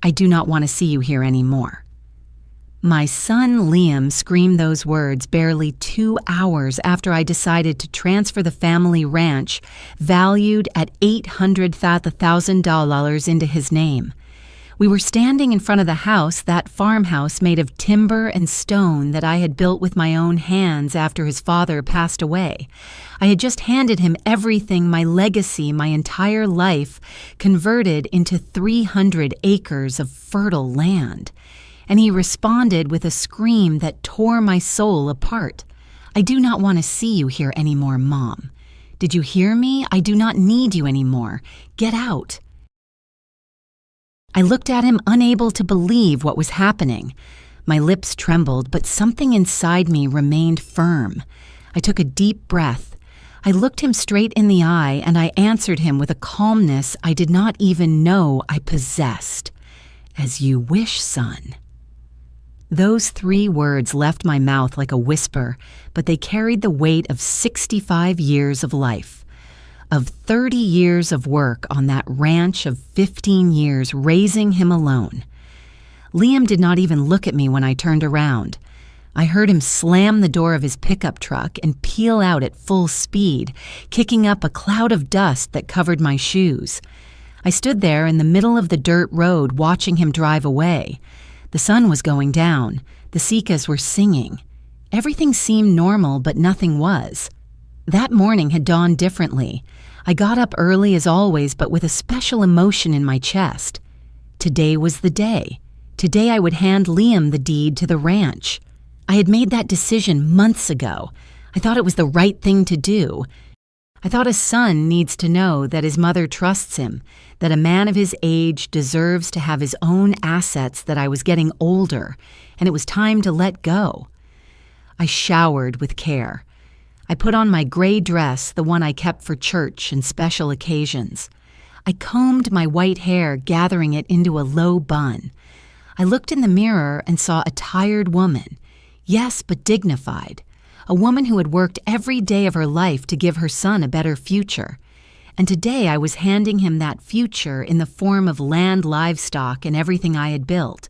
I do not want to see you here anymore." My son Liam screamed those words barely 2 hours after I decided to transfer the family ranch, valued at $800,000, into his name. We were standing in front of the house, that farmhouse made of timber and stone that I had built with my own hands after his father passed away. I had just handed him everything, my legacy, my entire life, converted into 300 acres of fertile land. And he responded with a scream that tore my soul apart. "I do not want to see you here anymore, Mom. Did you hear me? I do not need you anymore. Get out." I looked at him, unable to believe what was happening. My lips trembled, but something inside me remained firm. I took a deep breath. I looked him straight in the eye, and I answered him with a calmness I did not even know I possessed. "As you wish, son." Those 3 words left my mouth like a whisper, but they carried the weight of 65 years of life, of 30 years of work on that ranch, of 15 years raising him alone. Liam did not even look at me when I turned around. I heard him slam the door of his pickup truck and peel out at full speed, kicking up a cloud of dust that covered my shoes. I stood there in the middle of the dirt road watching him drive away. The sun was going down. The cicadas were singing. Everything seemed normal, but nothing was. That morning had dawned differently. I got up early as always, but with a special emotion in my chest. Today was the day. Today I would hand Liam the deed to the ranch. I had made that decision months ago. I thought it was the right thing to do. I thought a son needs to know that his mother trusts him, that a man of his age deserves to have his own assets, that I was getting older, and it was time to let go. I showered with care. I put on my gray dress, the one I kept for church and special occasions. I combed my white hair, gathering it into a low bun. I looked in the mirror and saw a tired woman, yes, but dignified. A woman who had worked every day of her life to give her son a better future. And today I was handing him that future in the form of land, livestock, and everything I had built.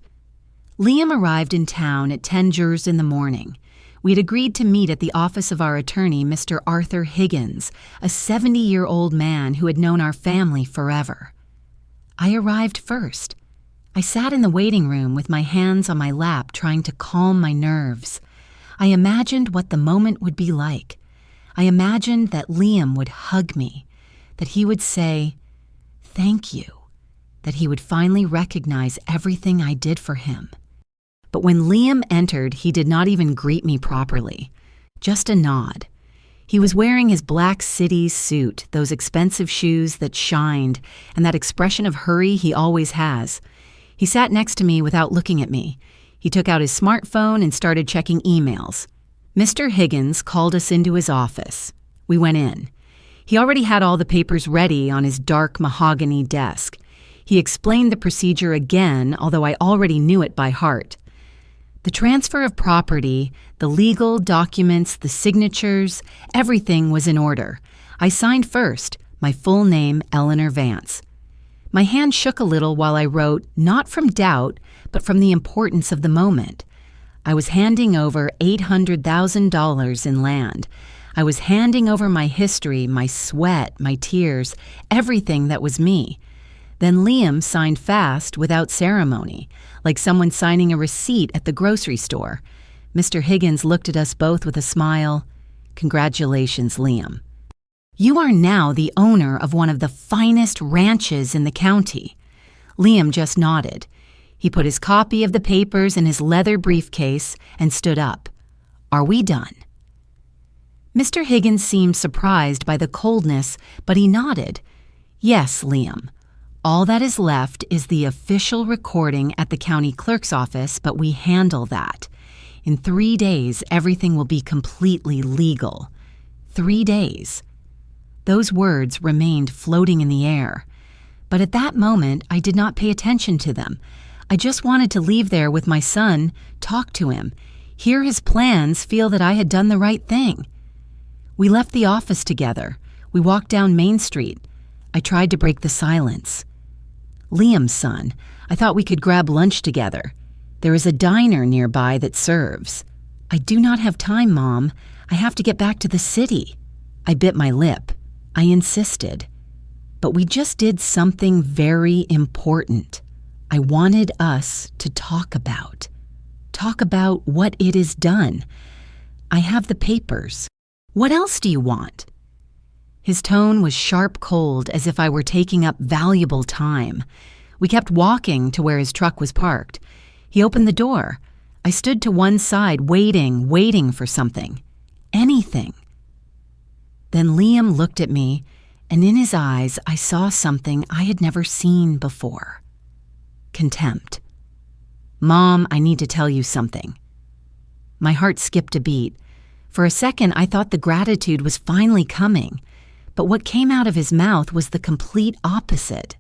Liam arrived in town at 10 in the morning. We had agreed to meet at the office of our attorney, Mr. Arthur Higgins, a 70-year-old man who had known our family forever. I arrived first. I sat in the waiting room with my hands on my lap, trying to calm my nerves. I imagined what the moment would be like. I imagined that Liam would hug me, that he would say, "Thank you," that he would finally recognize everything I did for him. But when Liam entered, he did not even greet me properly, just a nod. He was wearing his black city suit, those expensive shoes that shined, and that expression of hurry he always has. He sat next to me without looking at me. He took out his smartphone and started checking emails. Mr. Higgins called us into his office. We went in. He already had all the papers ready on his dark mahogany desk. He explained the procedure again, although I already knew it by heart. The transfer of property, the legal documents, the signatures, everything was in order. I signed first, my full name, Eleanor Vance. My hand shook a little while I wrote, not from doubt, but from the importance of the moment. I was handing over $800,000 in land. I was handing over my history, my sweat, my tears, everything that was me. Then Liam signed fast, without ceremony, like someone signing a receipt at the grocery store. Mr. Higgins looked at us both with a smile. "Congratulations, Liam. You are now the owner of one of the finest ranches in the county." Liam just nodded. He put his copy of the papers in his leather briefcase and stood up. "Are we done?" Mr. Higgins seemed surprised by the coldness, but he nodded. "Yes, Liam. All that is left is the official recording at the county clerk's office, but we handle that. In 3 days, everything will be completely legal. 3 days." Those words remained floating in the air. But at that moment, I did not pay attention to them. I just wanted to leave there with my son, talk to him, hear his plans, feel that I had done the right thing. We left the office together. We walked down Main Street. I tried to break the silence. Liam's son. I thought we could grab lunch together. There is a diner nearby that serves. I do not have time, Mom. I have to get back to the city. I bit my lip. I insisted. But we just did something very important. I wanted us to talk about. Talk about what it is done. I have the papers. What else do you want? His tone was sharp cold, as if I were taking up valuable time. We kept walking to where his truck was parked. He opened the door. I stood to one side, waiting for something. Anything. Then Liam looked at me, and in his eyes I saw something I had never seen before. Contempt. Mom, I need to tell you something. My heart skipped a beat. For a second, I thought the gratitude was finally coming, but what came out of his mouth was the complete opposite.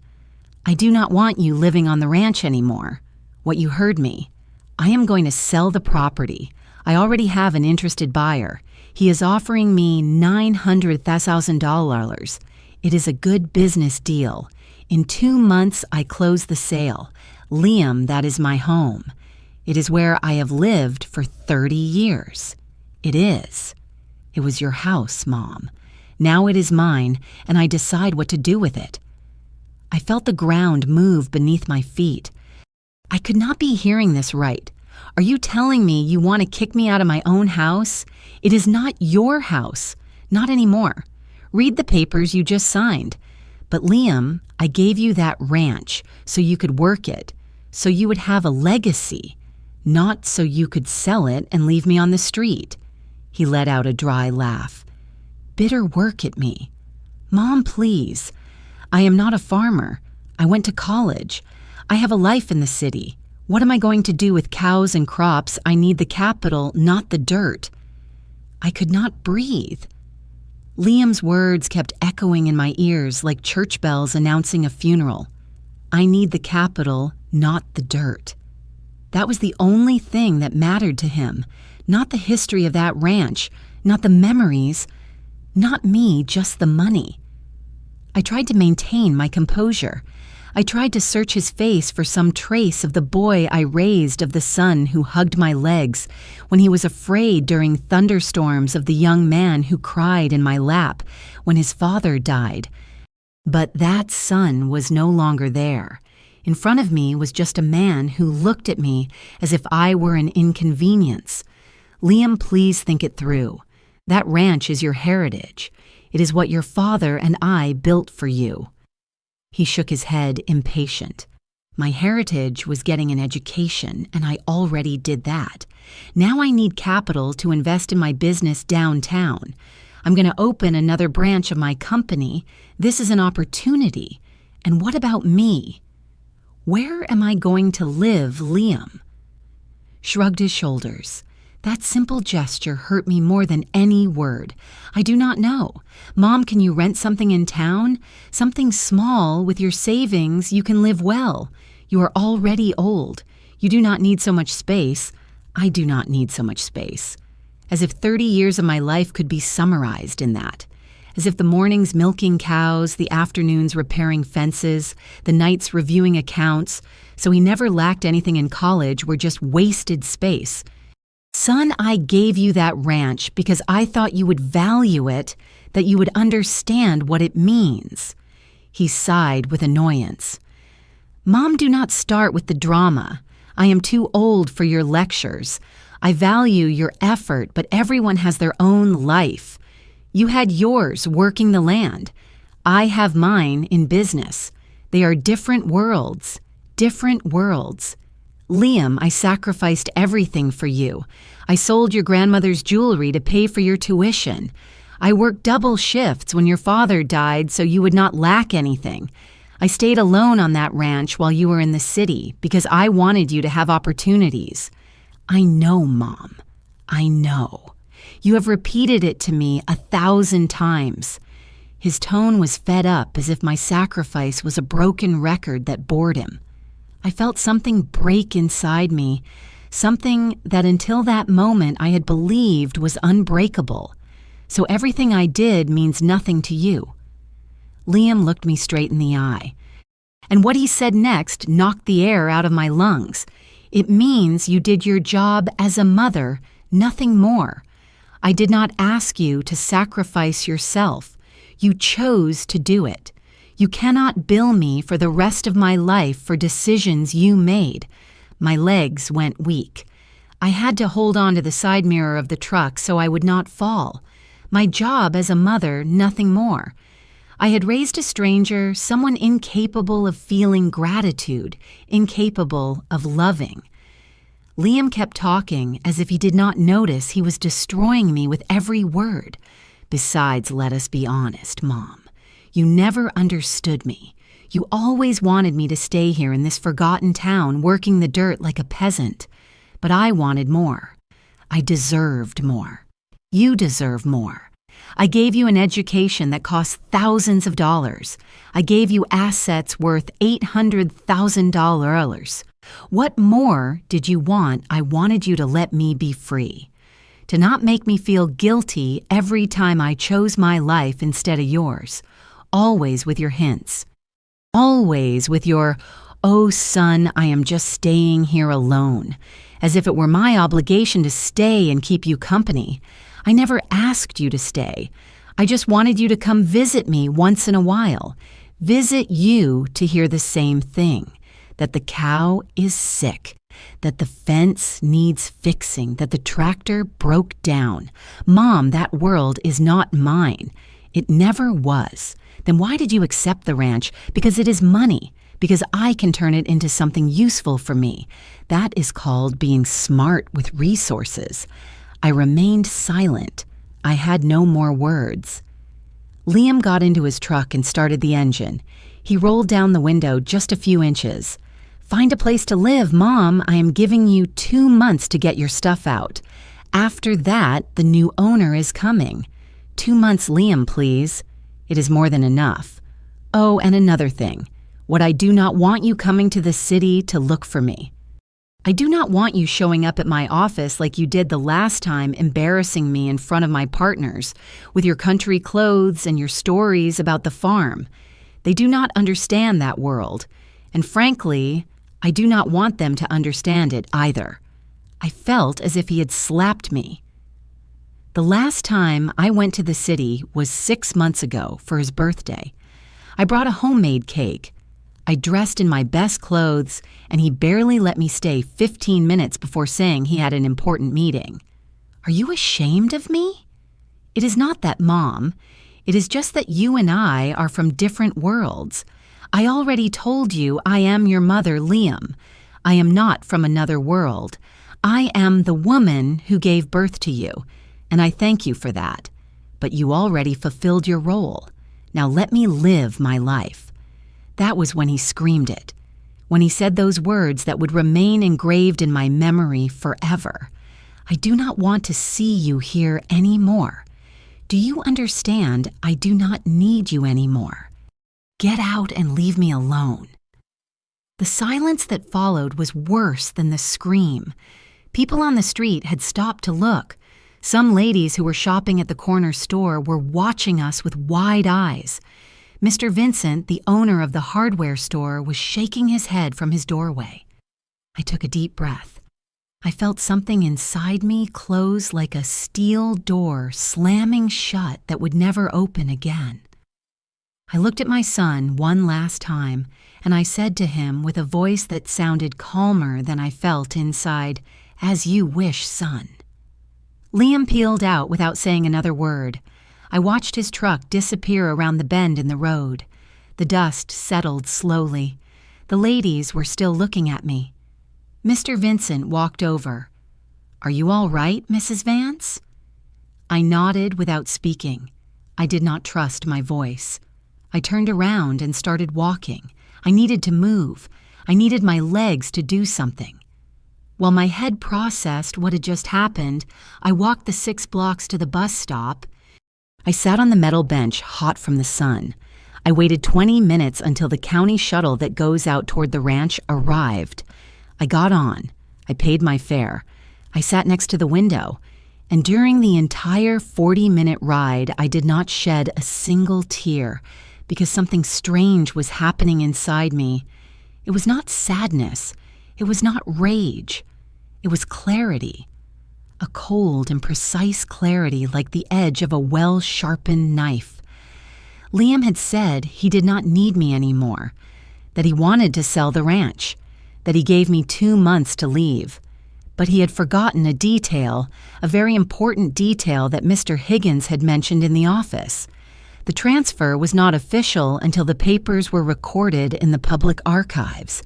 I do not want you living on the ranch anymore. What you heard me. I am going to sell the property. I already have an interested buyer. He is offering me $900,000. It is a good business deal. In 2 months, I close the sale. Liam, that is my home. It is where I have lived for 30 years. It is. It was your house, Mom. Now it is mine, and I decide what to do with it. I felt the ground move beneath my feet. I could not be hearing this right. Are you telling me you want to kick me out of my own house? It is not your house. Not anymore. Read the papers you just signed. But Liam, I gave you that ranch so you could work it, so you would have a legacy, not so you could sell it and leave me on the street. He let out a dry laugh. Bitter work at me. Mom, please. I am not a farmer. I went to college. I have a life in the city. What am I going to do with cows and crops? I need the capital, not the dirt. I could not breathe. Liam's words kept echoing in my ears like church bells announcing a funeral. I need the capital, not the dirt. That was the only thing that mattered to him, not the history of that ranch, not the memories, not me, just the money. I tried to maintain my composure. I tried to search his face for some trace of the boy I raised, of the son who hugged my legs, when he was afraid during thunderstorms, of the young man who cried in my lap when his father died. But that son was no longer there. In front of me was just a man who looked at me as if I were an inconvenience. Liam, please think it through. That ranch is your heritage. It is what your father and I built for you. He shook his head, impatient. My heritage was getting an education, and I already did that. Now I need capital to invest in my business downtown. I'm going to open another branch of my company. This is an opportunity. And what about me? Where am I going to live, Liam? Shrugged his shoulders. That simple gesture hurt me more than any word. I do not know. Mom, can you rent something in town? Something small. With your savings, you can live well. You are already old. You do not need so much space. I do not need so much space. As if 30 years of my life could be summarized in that. As if the mornings milking cows, the afternoons repairing fences, the nights reviewing accounts, so he never lacked anything in college, were just wasted space. Son, I gave you that ranch because I thought you would value it, that you would understand what it means. He sighed with annoyance. Mom, do not start with the drama. I am too old for your lectures. I value your effort, but everyone has their own life. You had yours working the land. I have mine in business. They are different worlds. Different worlds. Liam, I sacrificed everything for you. I sold your grandmother's jewelry to pay for your tuition. I worked double shifts when your father died so you would not lack anything. I stayed alone on that ranch while you were in the city because I wanted you to have opportunities. I know, Mom. I know. You have repeated it to me 1,000 times. His tone was fed up, as if my sacrifice was a broken record that bored him. I felt something break inside me, something that until that moment I had believed was unbreakable. So everything I did means nothing to you. Liam looked me straight in the eye. And what he said next knocked the air out of my lungs. It means you did your job as a mother, nothing more. I did not ask you to sacrifice yourself. You chose to do it. You cannot bill me for the rest of my life for decisions you made. My legs went weak. I had to hold on to the side mirror of the truck so I would not fall. My job as a mother, nothing more. I had raised a stranger, someone incapable of feeling gratitude, incapable of loving. Liam kept talking as if he did not notice he was destroying me with every word. Besides, let us be honest, Mom. You never understood me. You always wanted me to stay here in this forgotten town working the dirt like a peasant. But I wanted more. I deserved more. You deserve more. I gave you an education that cost thousands of dollars. I gave you assets worth $800,000. What more did you want? I wanted you to let me be free. To not make me feel guilty every time I chose my life instead of yours. Always with your hints. Always with your, "Oh, son, I am just staying here alone," as if it were my obligation to stay and keep you company. I never asked you to stay. I just wanted you to come visit me once in a while. Visit you to hear the same thing, that the cow is sick, that the fence needs fixing, that the tractor broke down. Mom, that world is not mine. It never was. Then why did you accept the ranch? Because it is money. Because I can turn it into something useful for me. That is called being smart with resources. I remained silent. I had no more words. Liam got into his truck and started the engine. He rolled down the window just a few inches. "Find a place to live, Mom. I am giving you 2 months to get your stuff out. After that, the new owner is coming. 2 months, Liam, please. It is more than enough. Oh, and another thing. What I do not want you coming to the city to look for me. I do not want you showing up at my office like you did the last time, embarrassing me in front of my partners, with your country clothes and your stories about the farm. They do not understand that world, and frankly, I do not want them to understand it either." I felt as if he had slapped me. The last time I went to the city was 6 months ago for his birthday. I brought a homemade cake. I dressed in my best clothes, and he barely let me stay 15 minutes before saying he had an important meeting. Are you ashamed of me? It is not that, Mom. It is just that you and I are from different worlds. I already told you I am your mother, Liam. I am not from another world. I am the woman who gave birth to you, and I thank you for that. But you already fulfilled your role. Now let me live my life. That was when he screamed it, when he said those words that would remain engraved in my memory forever. I do not want to see you here anymore. Do you understand? I do not need you anymore. Get out and leave me alone. The silence that followed was worse than the scream. People on the street had stopped to look. Some ladies who were shopping at the corner store were watching us with wide eyes. Mr. Vincent, the owner of the hardware store, was shaking his head from his doorway. I took a deep breath. I felt something inside me close like a steel door slamming shut that would never open again. I looked at my son one last time, and I said to him with a voice that sounded calmer than I felt inside, "As you wish, son." Liam peeled out without saying another word. I watched his truck disappear around the bend in the road. The dust settled slowly. The ladies were still looking at me. Mr. Vincent walked over. "Are you all right, Mrs. Vance?" I nodded without speaking. I did not trust my voice. I turned around and started walking. I needed to move. I needed my legs to do something. While my head processed what had just happened, I walked the 6 blocks to the bus stop. I sat on the metal bench, hot from the sun. I waited 20 minutes until the county shuttle that goes out toward the ranch arrived. I got on. I paid my fare. I sat next to the window. And during the entire 40-minute ride, I did not shed a single tear, because something strange was happening inside me. It was not sadness. It was not rage. It was clarity. A cold and precise clarity like the edge of a well-sharpened knife. Liam had said he did not need me anymore, that he wanted to sell the ranch, that he gave me 2 months to leave. But he had forgotten a detail, a very important detail that Mr. Higgins had mentioned in the office. The transfer was not official until the papers were recorded in the public archives,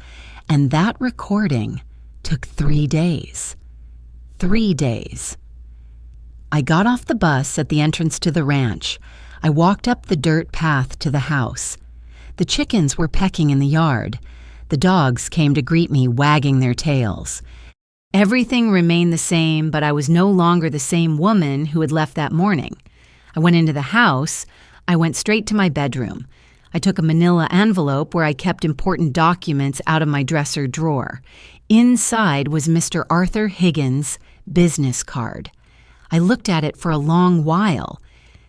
and that recording took 3 days. 3 days. I got off the bus at the entrance to the ranch. I walked up the dirt path to the house. The chickens were pecking in the yard. The dogs came to greet me, wagging their tails. Everything remained the same, but I was no longer the same woman who had left that morning. I went into the house. I went straight to my bedroom. I took a manila envelope where I kept important documents out of my dresser drawer. Inside was Mr. Arthur Higgins' business card. I looked at it for a long while.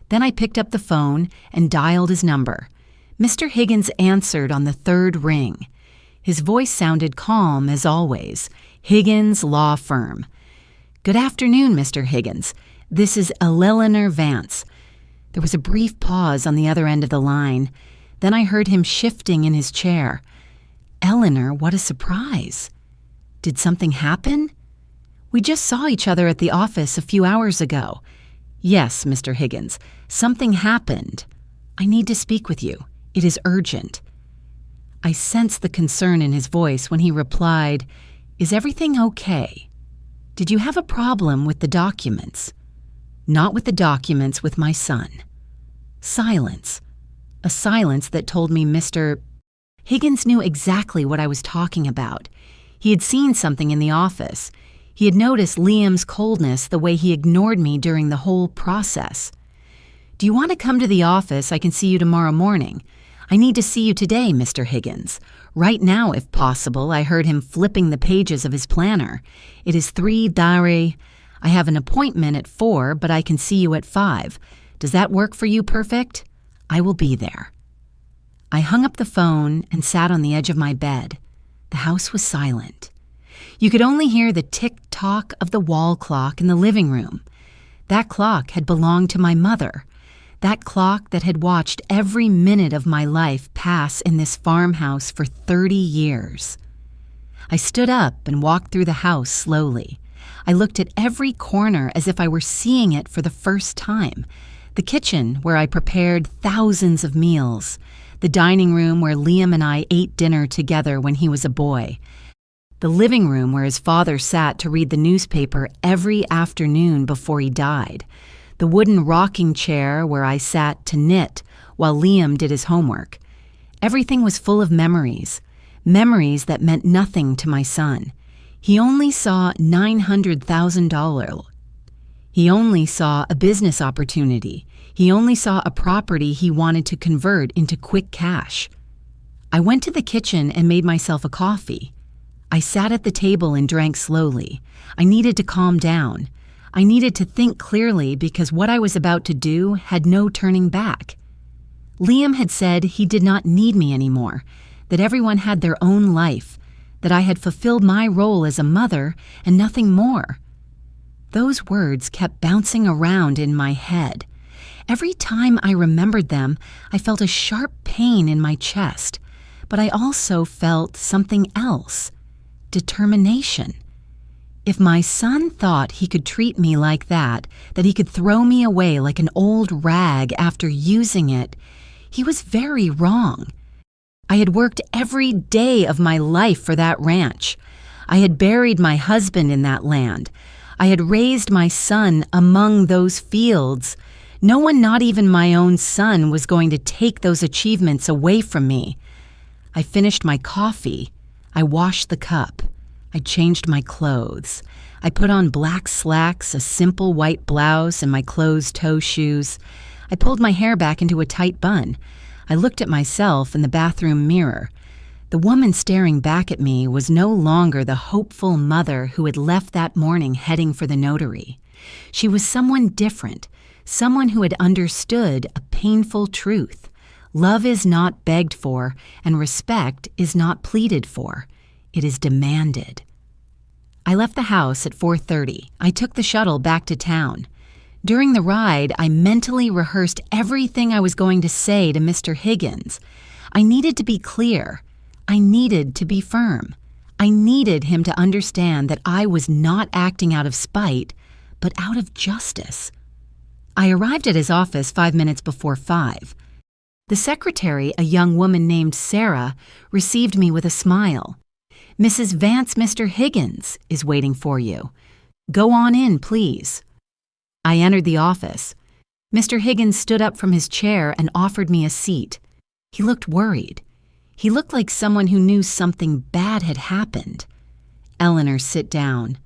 Then I picked up the phone and dialed his number. Mr. Higgins answered on the 3rd ring. His voice sounded calm as always. Higgins Law Firm. "Good afternoon, Mr. Higgins. This is Eleanor Vance." There was a brief pause on the other end of the line. Then I heard him shifting in his chair. "Eleanor, what a surprise. Did something happen?" "We just saw each other at the office a few hours ago." "Yes, Mr. Higgins, something happened. I need to speak with you. It is urgent." I sensed the concern in his voice when he replied, "Is everything okay? Did you have a problem with the documents?" "Not with the documents, with my son." Silence. A silence that told me Mr. Higgins knew exactly what I was talking about. He had seen something in the office. He had noticed Liam's coldness, the way he ignored me during the whole process. "Do you want to come to the office? I can see you tomorrow morning." "I need to see you today, Mr. Higgins. Right now, if possible." I heard him flipping the pages of his planner. "It is 3 diary. I have an appointment at 4, but I can see you at 5. Does that work for you? Perfect? I will be there." I hung up the phone and sat on the edge of my bed. The house was silent. You could only hear the tick-tock of the wall clock in the living room. That clock had belonged to my mother. That clock that had watched every minute of my life pass in this farmhouse for 30 years. I stood up and walked through the house slowly. I looked at every corner as if I were seeing it for the first time. The kitchen, where I prepared thousands of meals. The dining room where Liam and I ate dinner together when he was a boy. The living room where his father sat to read the newspaper every afternoon before he died. The wooden rocking chair where I sat to knit while Liam did his homework. Everything was full of memories, memories that meant nothing to my son. He only saw $900,000. He only saw a business opportunity. He only saw a property he wanted to convert into quick cash. I went to the kitchen and made myself a coffee. I sat at the table and drank slowly. I needed to calm down. I needed to think clearly because what I was about to do had no turning back. Liam had said he did not need me anymore, that everyone had their own life, that I had fulfilled my role as a mother and nothing more. Those words kept bouncing around in my head. Every time I remembered them, I felt a sharp pain in my chest, but I also felt something else, determination. If my son thought he could treat me like that he could throw me away like an old rag after using it, he was very wrong. I had worked every day of my life for that ranch. I had buried my husband in that land. I had raised my son among those fields. No one, not even my own son, was going to take those achievements away from me. I finished my coffee. I washed the cup. I changed my clothes. I put on black slacks, a simple white blouse, and my closed-toe shoes. I pulled my hair back into a tight bun. I looked at myself in the bathroom mirror. The woman staring back at me was no longer the hopeful mother who had left that morning heading for the notary. She was someone different, someone who had understood a painful truth. Love is not begged for, and respect is not pleaded for. It is demanded. I left the house at 4:30. I took the shuttle back to town. During the ride, I mentally rehearsed everything I was going to say to Mr. Higgins. I needed to be clear. I needed to be firm. I needed him to understand that I was not acting out of spite, but out of justice. I arrived at his office 5 minutes before 5. The secretary, a young woman named Sarah, received me with a smile. "Mrs. Vance, Mr. Higgins is waiting for you. Go on in, please." I entered the office. Mr. Higgins stood up from his chair and offered me a seat. He looked worried. He looked like someone who knew something bad had happened. "Eleanor, sit down.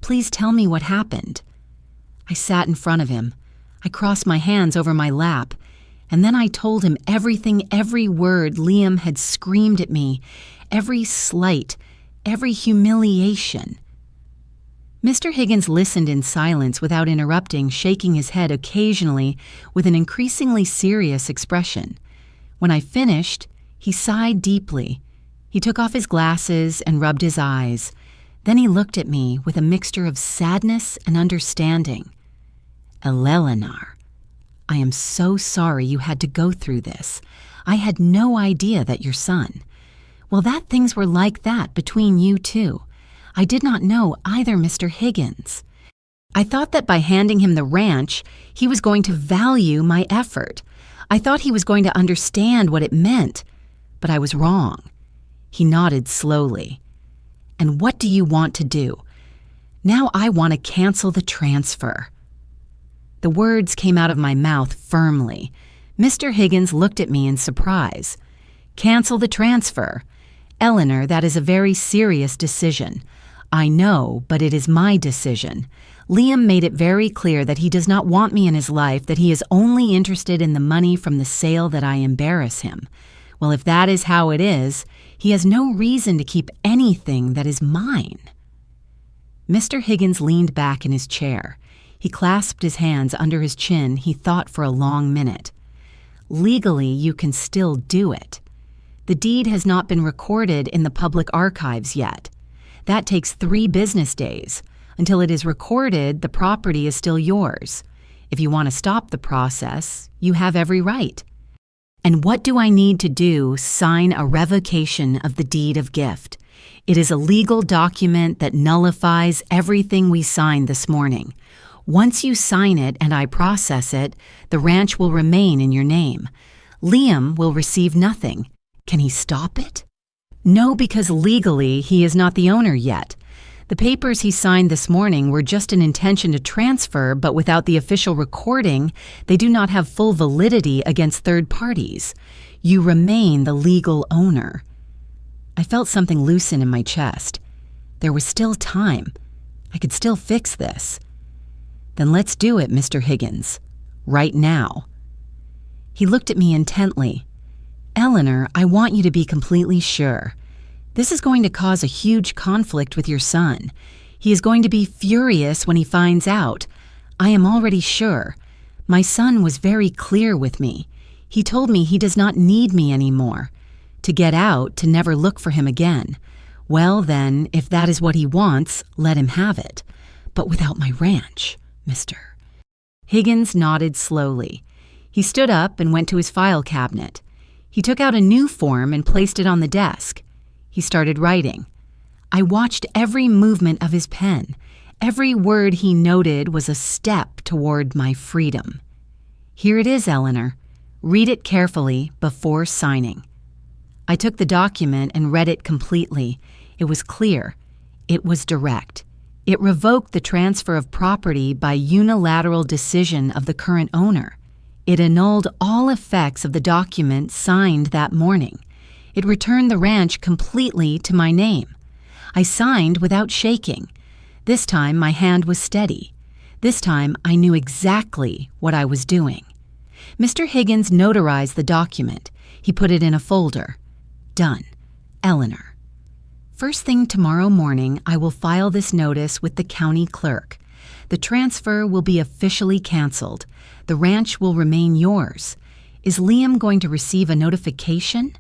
Please tell me what happened." I sat in front of him. I crossed my hands over my lap, and then I told him everything, every word Liam had screamed at me, every slight, every humiliation. Mr. Higgins listened in silence without interrupting, shaking his head occasionally with an increasingly serious expression. When I finished, he sighed deeply. He took off his glasses and rubbed his eyes. Then he looked at me with a mixture of sadness and understanding. "Eleanor, I am so sorry you had to go through this. I had no idea that your son. Well, that things were like that between you two. I did not know either Mr. Higgins. I thought that by handing him the ranch, he was going to value my effort. I thought he was going to understand what it meant, but I was wrong." He nodded slowly. "And what do you want to do?" "Now I want to cancel the transfer." The words came out of my mouth firmly. Mr. Higgins looked at me in surprise. "Cancel the transfer? Eleanor, that is a very serious decision. I know, but it is my decision. Liam made it very clear that he does not want me in his life, that he is only interested in the money from the sale that I embarrass him. Well, if that is how it is, he has no reason to keep anything that is mine." Mr. Higgins leaned back in his chair. He clasped his hands under his chin. He thought for a long minute. "Legally, you can still do it. The deed has not been recorded in the public archives yet. That takes 3 business days. Until it is recorded, the property is still yours. If you want to stop the process, you have every right. And what do I need to do? Sign a revocation of the deed of gift. It is a legal document that nullifies everything we signed this morning. Once you sign it and I process it, the ranch will remain in your name. Liam will receive nothing. Can he stop it? No, because legally he is not the owner yet. The papers he signed this morning were just an intention to transfer, but without the official recording, they do not have full validity against third parties. You remain the legal owner." I felt something loosen in my chest. There was still time. I could still fix this. "Then let's do it, Mr. Higgins. Right now." He looked at me intently. "Eleanor, I want you to be completely sure. This is going to cause a huge conflict with your son. He is going to be furious when he finds out. I am already sure. My son was very clear with me. He told me he does not need me anymore. To get out, to never look for him again. Well then, if that is what he wants, let him have it. But without my ranch, Mr." Higgins nodded slowly. He stood up and went to his file cabinet. He took out a new form and placed it on the desk. He started writing. I watched every movement of his pen. Every word he noted was a step toward my freedom. "Here it is, Eleanor. Read it carefully before signing." I took the document and read it completely. It was clear. It was direct. It revoked the transfer of property by unilateral decision of the current owner. It annulled all effects of the document signed that morning. It returned the ranch completely to my name. I signed without shaking. This time my hand was steady. This time I knew exactly what I was doing. Mr. Higgins notarized the document. He put it in a folder. Done. Eleanor. First thing tomorrow morning, I will file this notice with the county clerk. The transfer will be officially canceled. The ranch will remain yours. Is Liam going to receive a notification?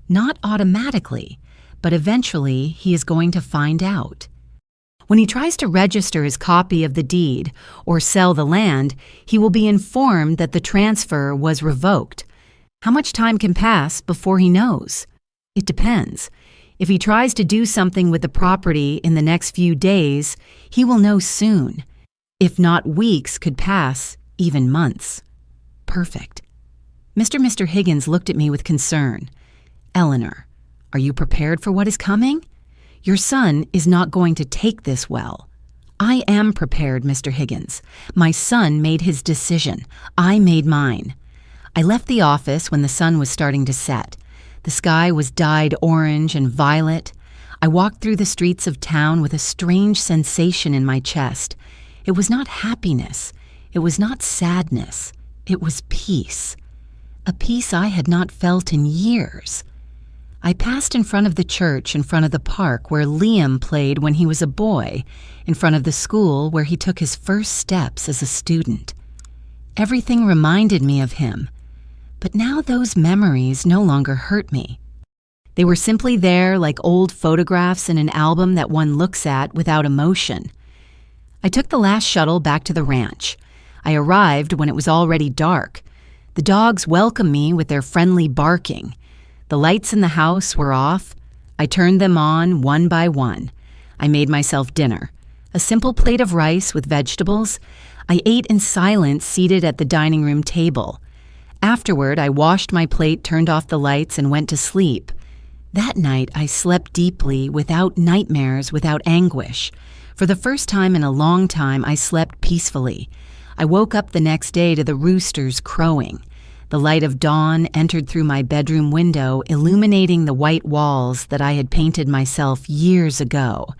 Not automatically, but eventually he is going to find out. When he tries to register his copy of the deed or sell the land, he will be informed that the transfer was revoked. How much time can pass before he knows? It depends. If he tries to do something with the property in the next few days, he will know soon. If not, weeks could pass, even months. Perfect. Mr. Higgins looked at me with concern. Eleanor, are you prepared for what is coming? Your son is not going to take this well. I am prepared, Mr. Higgins. My son made his decision. I made mine. I left the office when the sun was starting to set. The sky was dyed orange and violet. I walked through the streets of town with a strange sensation in my chest. It was not happiness. It was not sadness. It was peace. A peace I had not felt in years. I passed in front of the church, in front of the park where Liam played when he was a boy, in front of the school where he took his first steps as a student. Everything reminded me of him. But now those memories no longer hurt me. They were simply there like old photographs in an album that one looks at without emotion. I took the last shuttle back to the ranch. I arrived when it was already dark. The dogs welcomed me with their friendly barking. The lights in the house were off. I turned them on one by one. I made myself dinner. A simple plate of rice with vegetables. I ate in silence seated at the dining room table. Afterward, I washed my plate, turned off the lights, and went to sleep. That night, I slept deeply, without nightmares, without anguish. For the first time in a long time, I slept peacefully. I woke up the next day to the roosters crowing. The light of dawn entered through my bedroom window, illuminating the white walls that I had painted myself years ago.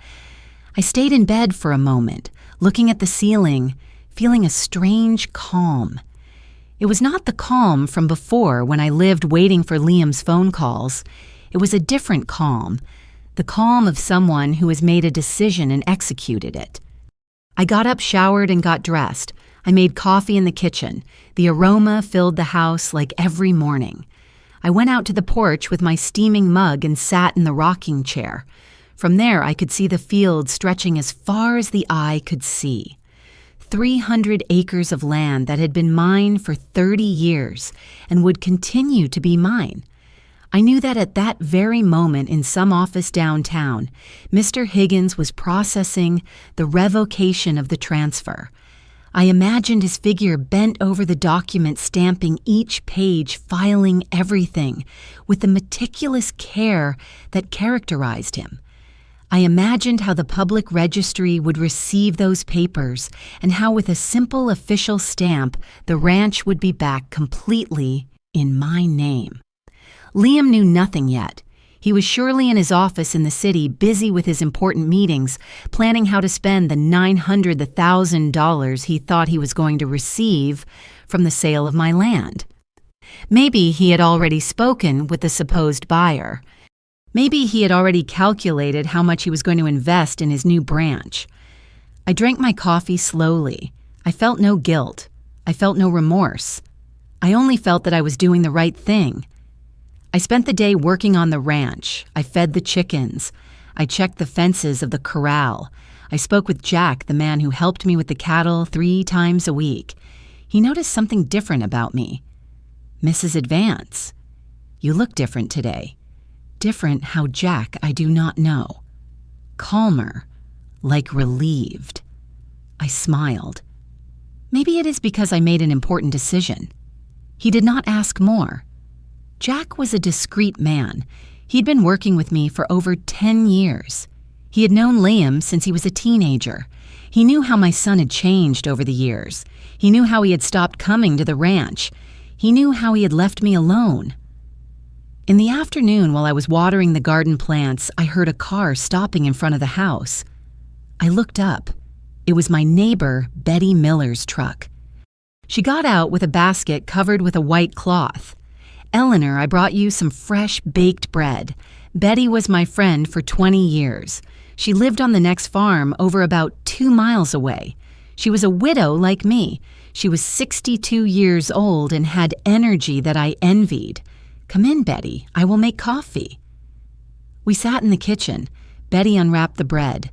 I stayed in bed for a moment, looking at the ceiling, feeling a strange calm. It was not the calm from before when I lived waiting for Liam's phone calls. It was a different calm, the calm of someone who has made a decision and executed it. I got up, showered, and got dressed. I made coffee in the kitchen. The aroma filled the house like every morning. I went out to the porch with my steaming mug and sat in the rocking chair. From there, I could see the field stretching as far as the eye could see. 300 acres of land that had been mine for 30 years and would continue to be mine. I knew that at that very moment in some office downtown, Mr. Higgins was processing the revocation of the transfer. I imagined his figure bent over the document, stamping each page, filing everything with the meticulous care that characterized him. I imagined how the public registry would receive those papers and how with a simple official stamp, the ranch would be back completely in my name. Liam knew nothing yet. He was surely in his office in the city, busy with his important meetings, planning how to spend the $900,000 he thought he was going to receive from the sale of my land. Maybe he had already spoken with the supposed buyer. Maybe he had already calculated how much he was going to invest in his new branch. I drank my coffee slowly. I felt no guilt. I felt no remorse. I only felt that I was doing the right thing. I spent the day working on the ranch. I fed the chickens. I checked the fences of the corral. I spoke with Jack, the man who helped me with the cattle 3 times a week. He noticed something different about me. Mrs. Vance, you look different today. Different how, Jack, I do not know. Calmer, like relieved. I smiled. Maybe it is because I made an important decision. He did not ask more. Jack was a discreet man. He'd been working with me for over 10 years. He had known Liam since he was a teenager. He knew how my son had changed over the years. He knew how he had stopped coming to the ranch. He knew how he had left me alone. In the afternoon, while I was watering the garden plants, I heard a car stopping in front of the house. I looked up. It was my neighbor, Betty Miller's truck. She got out with a basket covered with a white cloth. Eleanor, I brought you some fresh baked bread. Betty was my friend for 20 years. She lived on the next farm over about 2 miles away. She was a widow like me. She was 62 years old and had energy that I envied. "Come in, Betty. I will make coffee." We sat in the kitchen. Betty unwrapped the bread.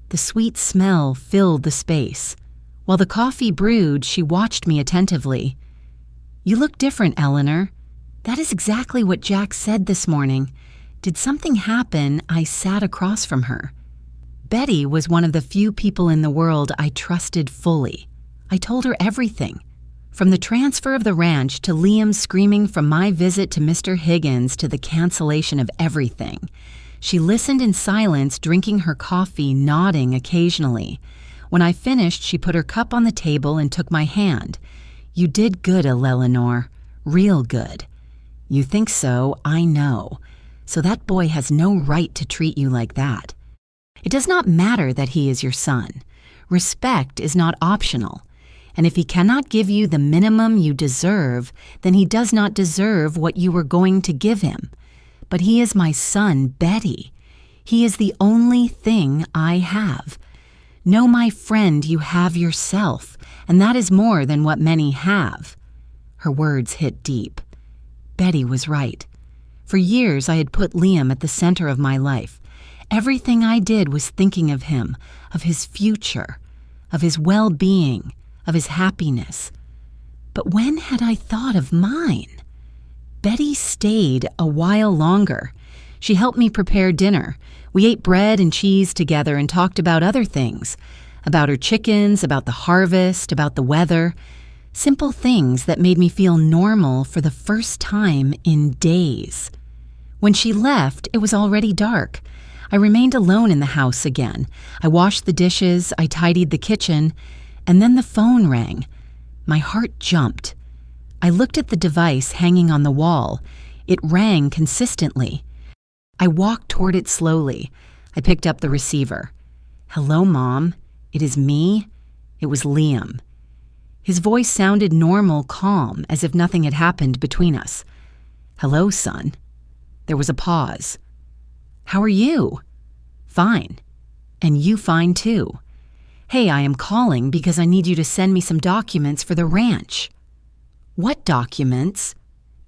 The sweet smell filled the space. While the coffee brewed, she watched me attentively. "You look different, Eleanor." "That is exactly what Jack said this morning." Did something happen? I sat across from her. Betty was one of the few people in the world I trusted fully. I told her everything. From the transfer of the ranch to Liam screaming from my visit to Mr. Higgins to the cancellation of everything. She listened in silence, drinking her coffee, nodding occasionally. When I finished, she put her cup on the table and took my hand. "You did good, Eleanor. Real good." "You think so, I know. So that boy has no right to treat you like that. It does not matter that he is your son. Respect is not optional. And if he cannot give you the minimum you deserve, then he does not deserve what you were going to give him. But he is my son, Betty. He is the only thing I have. Know, my friend, you have yourself, and that is more than what many have." Her words hit deep. Betty was right. For years I had put Liam at the center of my life. Everything I did was thinking of him, of his future, of his well-being, of his happiness. But when had I thought of mine? Betty stayed a while longer. She helped me prepare dinner. We ate bread and cheese together and talked about other things, about her chickens, about the harvest, about the weather. Simple things that made me feel normal for the first time in days. When she left, it was already dark. I remained alone in the house again. I washed the dishes, I tidied the kitchen, and then the phone rang. My heart jumped. I looked at the device hanging on the wall. It rang consistently. I walked toward it slowly. I picked up the receiver. "Hello, Mom. It is me." It was Liam. His voice sounded normal, calm, as if nothing had happened between us. "Hello, son." There was a pause. "How are you?" "Fine. And you fine too. Hey, I am calling because I need you to send me some documents for the ranch." "What documents?"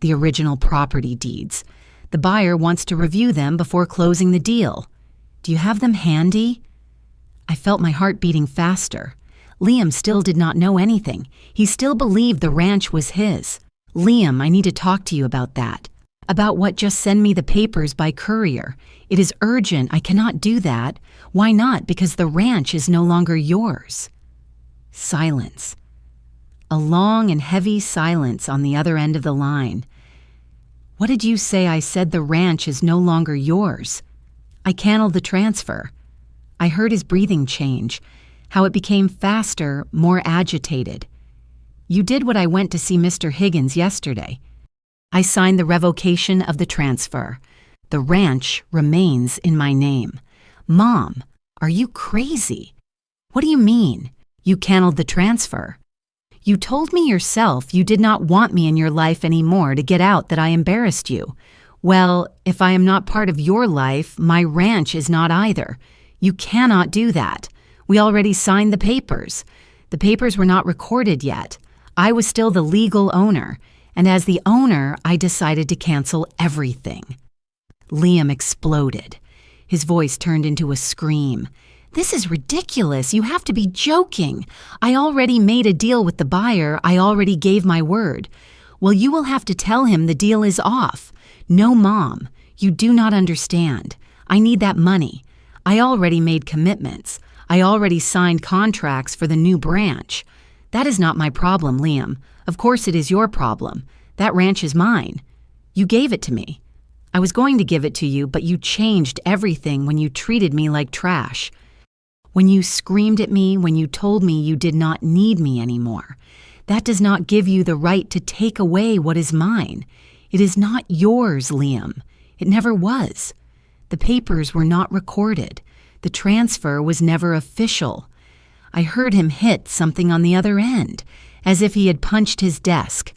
"The original property deeds. The buyer wants to review them before closing the deal. Do you have them handy?" I felt my heart beating faster. Liam still did not know anything. He still believed the ranch was his. "Liam, I need to talk to you about that. About what? Just send me the papers by courier. It is urgent. I cannot do that." "Why not?" "Because the ranch is no longer yours." Silence. A long and heavy silence on the other end of the line. "What did you say?" I said the ranch is no longer yours. I canceled the transfer. I heard his breathing change, how it became faster, more agitated. "You did what I went to see Mr. Higgins yesterday. I signed the revocation of the transfer. The ranch remains in my name." "Mom, are you crazy?" "What do you mean? You canceled the transfer. You told me yourself you did not want me in your life anymore to get out that I embarrassed you. Well, if I am not part of your life, my ranch is not either. You cannot do that. We already signed the papers. The papers were not recorded yet. I was still the legal owner, and as the owner, I decided to cancel everything." Liam exploded. His voice turned into a scream. "This is ridiculous. You have to be joking. I already made a deal with the buyer. I already gave my word. Well, you will have to tell him the deal is off." "No, Mom, you do not understand. I need that money. I already made commitments. I already signed contracts for the new branch. That is not my problem, Liam. Of course it is your problem. That ranch is mine. You gave it to me. I was going to give it to you, but you changed everything when you treated me like trash. When you screamed at me, when you told me you did not need me anymore. That does not give you the right to take away what is mine. It is not yours, Liam. It never was. The papers were not recorded. The transfer was never official." I heard him hit something on the other end, as if he had punched his desk.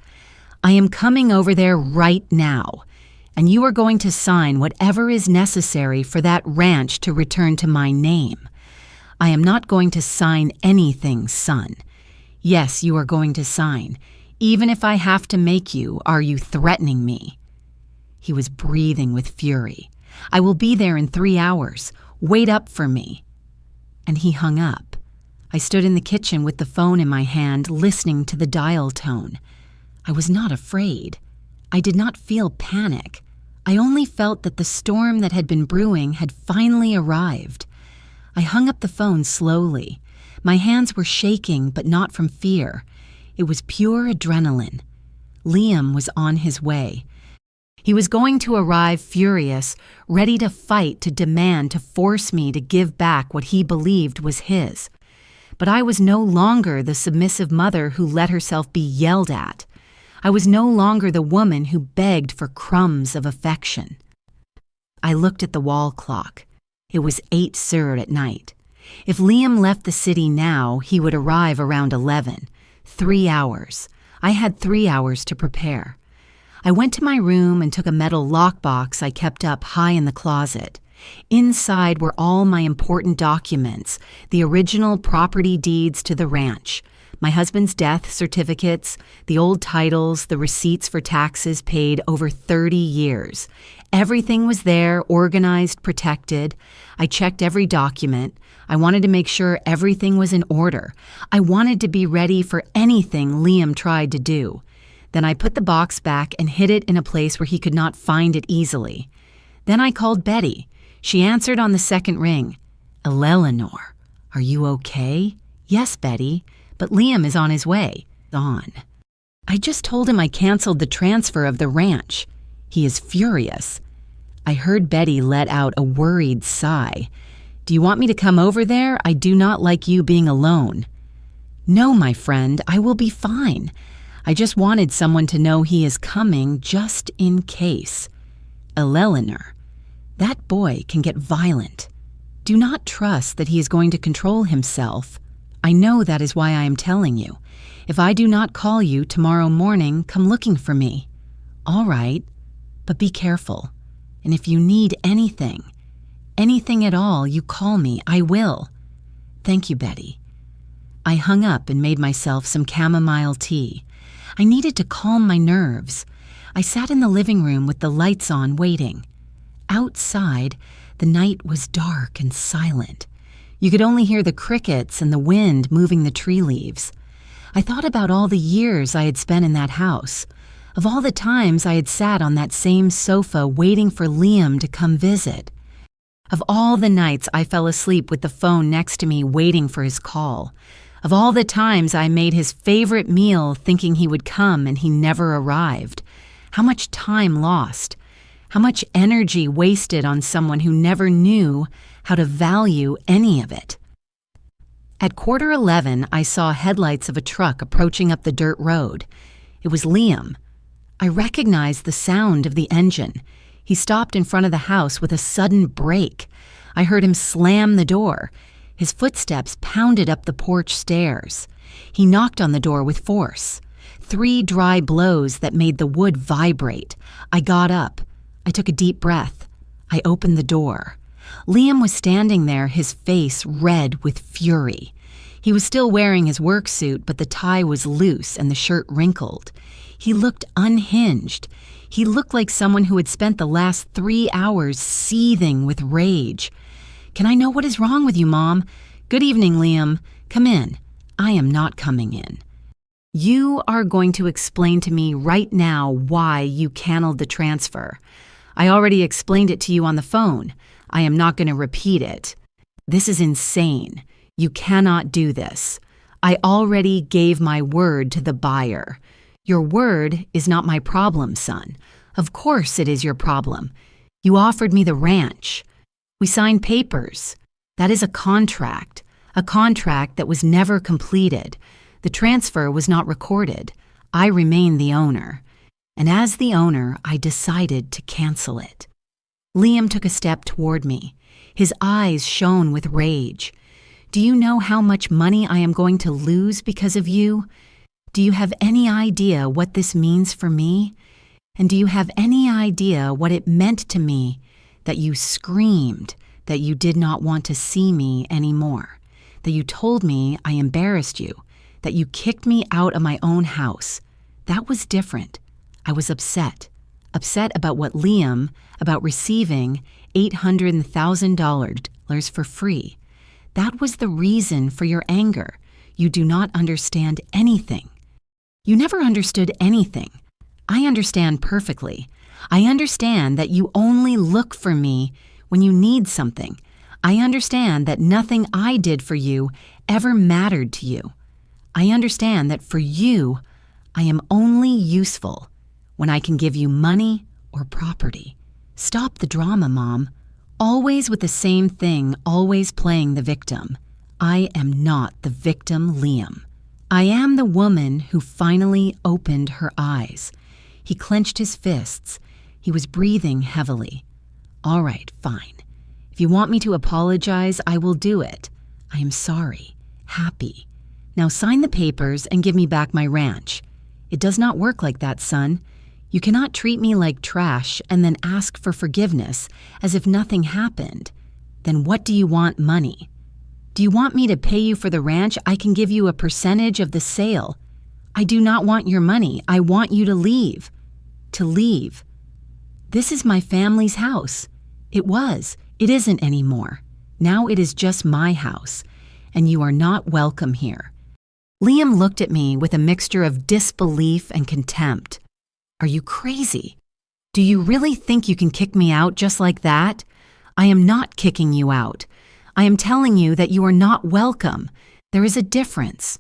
"I am coming over there right now, and you are going to sign whatever is necessary for that ranch to return to my name. I am not going to sign anything, son. Yes, you are going to sign. Even if I have to make you, are you threatening me?" He was breathing with fury. "I will be there in 3 hours. Wait up for me." And he hung up. I stood in the kitchen with the phone in my hand, listening to the dial tone. I was not afraid. I did not feel panic. I only felt that the storm that had been brewing had finally arrived. I hung up the phone slowly. My hands were shaking, but not from fear. It was pure adrenaline. Liam was on his way. He was going to arrive furious, ready to fight, to demand, to force me to give back what he believed was his. But I was no longer the submissive mother who let herself be yelled at. I was no longer the woman who begged for crumbs of affection. I looked at the wall clock. It was 8:00 at night. If Liam left the city now, he would arrive around 11. 3 hours. I had 3 hours to prepare. I went to my room and took a metal lockbox I kept up high in the closet. Inside were all my important documents, the original property deeds to the ranch, my husband's death certificates, the old titles, the receipts for taxes paid over 30 years. Everything was there, organized, protected. I checked every document. I wanted to make sure everything was in order. I wanted to be ready for anything Liam tried to do. Then I put the box back and hid it in a place where he could not find it easily. Then I called Betty. She answered on the second ring. "Eleanor, are you okay?" "Yes, Betty, but Liam is on his way." "On." "I just told him I canceled the transfer of the ranch. He is furious." I heard Betty let out a worried sigh. "Do you want me to come over there? I do not like you being alone." "No, my friend, I will be fine. I just wanted someone to know he is coming just in case." "Eleanor, that boy can get violent. Do not trust that he is going to control himself. I know that is why I am telling you. If I do not call you tomorrow morning, come looking for me." "All right, but be careful. And if you need anything at all, you call me. I will." "Thank you, Betty." I hung up and made myself some chamomile tea. I needed to calm my nerves. I sat in the living room with the lights on, waiting. Outside, the night was dark and silent. You could only hear the crickets and the wind moving the tree leaves. I thought about all the years I had spent in that house, of all the times I had sat on that same sofa waiting for Liam to come visit, of all the nights I fell asleep with the phone next to me waiting for his call, of all the times I made his favorite meal thinking he would come and he never arrived. How much time lost, how much energy wasted on someone who never knew how to value any of it. At 11:15, I saw headlights of a truck approaching up the dirt road. It was Liam. I recognized the sound of the engine. He stopped in front of the house with a sudden brake. I heard him slam the door. His footsteps pounded up the porch stairs. He knocked on the door with force. 3 dry blows that made the wood vibrate. I got up. I took a deep breath. I opened the door. Liam was standing there, his face red with fury. He was still wearing his work suit, but the tie was loose and the shirt wrinkled. He looked unhinged. He looked like someone who had spent the last 3 hours seething with rage. "Can I know what is wrong with you, Mom?" "Good evening, Liam. Come in." "I am not coming in." "You are going to explain to me right now why you canceled the transfer. I already explained it to you on the phone. I am not going to repeat it. This is insane. You cannot do this. I already gave my word to the buyer. Your word is not my problem, son. Of course it is your problem. You offered me the ranch. We signed papers. That is a contract that was never completed. The transfer was not recorded. I remain the owner. And as the owner, I decided to cancel it." Liam took a step toward me. His eyes shone with rage. "Do you know how much money I am going to lose because of you? Do you have any idea what this means for me? And do you have any idea what it meant to me that you screamed that you did not want to see me anymore, that you told me I embarrassed you, that you kicked me out of my own house. That was different. I was upset. Upset about what Liam, about receiving $800,000 for free. That was the reason for your anger. You do not understand anything. You never understood anything. I understand perfectly. I understand that you only look for me when you need something. I understand that nothing I did for you ever mattered to you. I understand that for you, I am only useful when I can give you money or property. Stop the drama, Mom. Always with the same thing, always playing the victim. I am not the victim, Liam. I am the woman who finally opened her eyes. He clenched his fists. He was breathing heavily. All right, fine. If you want me to apologize, I will do it. I am sorry. Happy. Now sign the papers and give me back my ranch. It does not work like that, son. You cannot treat me like trash and then ask for forgiveness as if nothing happened. Then what do you want money? Do you want me to pay you for the ranch? I can give you a percentage of the sale. I do not want your money. I want you to leave. To leave. This is my family's house. It was. It isn't anymore. Now it is just my house, and you are not welcome here. Liam looked at me with a mixture of disbelief and contempt. Are you crazy? Do you really think you can kick me out just like that? I am not kicking you out. I am telling you that you are not welcome. There is a difference.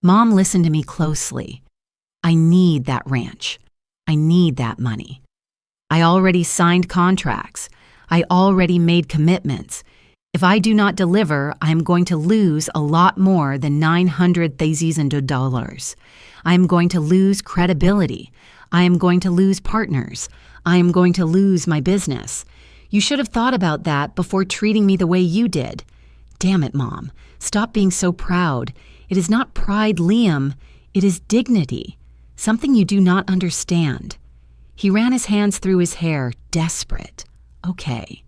Mom listened to me closely. I need that ranch. I need that money. I already signed contracts. I already made commitments. If I do not deliver, I am going to lose a lot more than $900,000. I am going to lose credibility. I am going to lose partners. I am going to lose my business. You should have thought about that before treating me the way you did. Damn it, Mom. Stop being so proud. It is not pride, Liam. It is dignity. Something you do not understand. He ran his hands through his hair, desperate. Okay,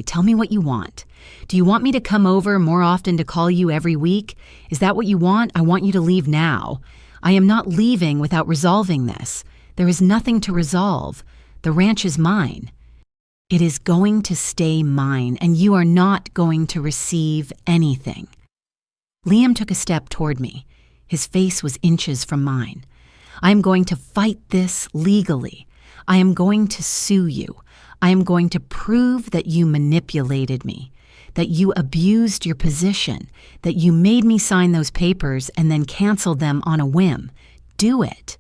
tell me what you want. Do you want me to come over more often to call you every week? Is that what you want? I want you to leave now. I am not leaving without resolving this. There is nothing to resolve. The ranch is mine. It is going to stay mine, and you are not going to receive anything. Liam took a step toward me. His face was inches from mine. I am going to fight this legally. I am going to sue you. I am going to prove that you manipulated me, that you abused your position, that you made me sign those papers and then canceled them on a whim. Do it.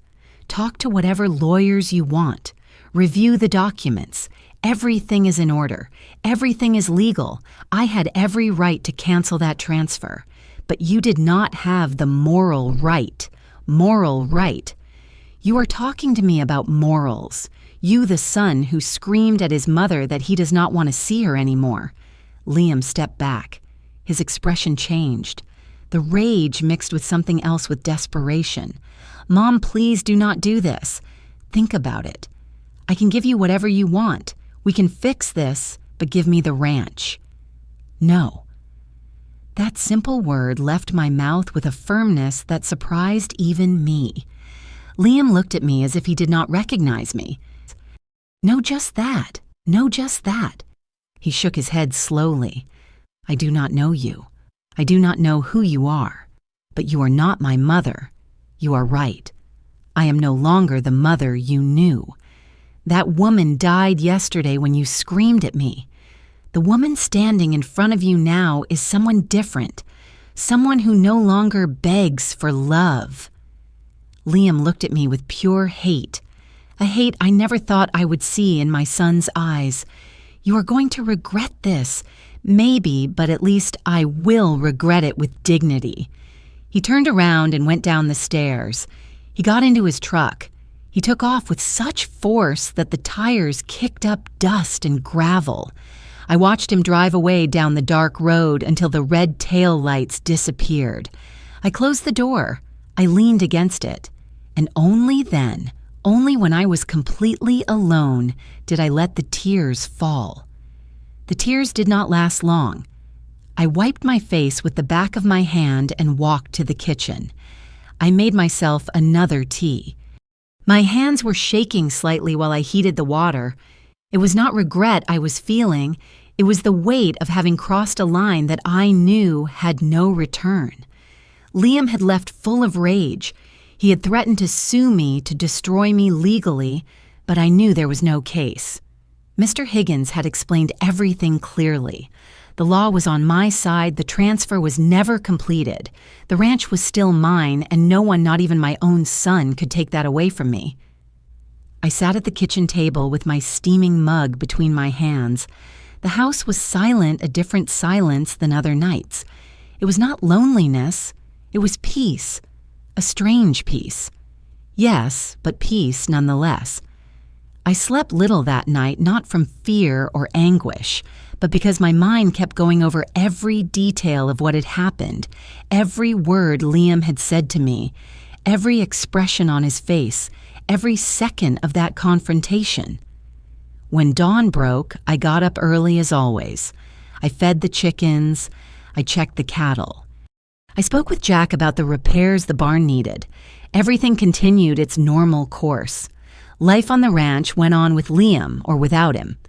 Talk to whatever lawyers you want. Review the documents. Everything is in order. Everything is legal. I had every right to cancel that transfer. But you did not have the moral right. Moral right. You are talking to me about morals. You, the son who screamed at his mother that he does not want to see her anymore. Liam stepped back. His expression changed. The rage mixed with something else, with desperation. Mom, please do not do this. Think about it. I can give you whatever you want. We can fix this, but give me the ranch. No. That simple word left my mouth with a firmness that surprised even me. Liam looked at me as if he did not recognize me. No, just that. No, just that. He shook his head slowly. I do not know you. I do not know who you are. But you are not my mother. You are right. I am no longer the mother you knew. That woman died yesterday when you screamed at me. The woman standing in front of you now is someone different, someone who no longer begs for love. Liam looked at me with pure hate, a hate I never thought I would see in my son's eyes. You are going to regret this. Maybe, but at least I will regret it with dignity. He turned around and went down the stairs. He got into his truck. He took off with such force that the tires kicked up dust and gravel. I watched him drive away down the dark road until the red tail lights disappeared. I closed the door. I leaned against it. And only then, only when I was completely alone, did I let the tears fall. The tears did not last long. I wiped my face with the back of my hand and walked to the kitchen. I made myself another tea. My hands were shaking slightly while I heated the water. It was not regret I was feeling, it was the weight of having crossed a line that I knew had no return. Liam had left full of rage. He had threatened to sue me to destroy me legally, but I knew there was no case. Mr. Higgins had explained everything clearly. The law was on my side, the transfer was never completed. The ranch was still mine, and no one, not even my own son, could take that away from me. I sat at the kitchen table with my steaming mug between my hands. The house was silent, a different silence than other nights. It was not loneliness, it was peace, a strange peace. Yes, but peace nonetheless. I slept little that night, not from fear or anguish, but because my mind kept going over every detail of what had happened, every word Liam had said to me, every expression on his face, every second of that confrontation. When dawn broke, I got up early as always. I fed the chickens. I checked the cattle. I spoke with Jack about the repairs the barn needed. Everything continued its normal course. Life on the ranch went on with Liam or without him.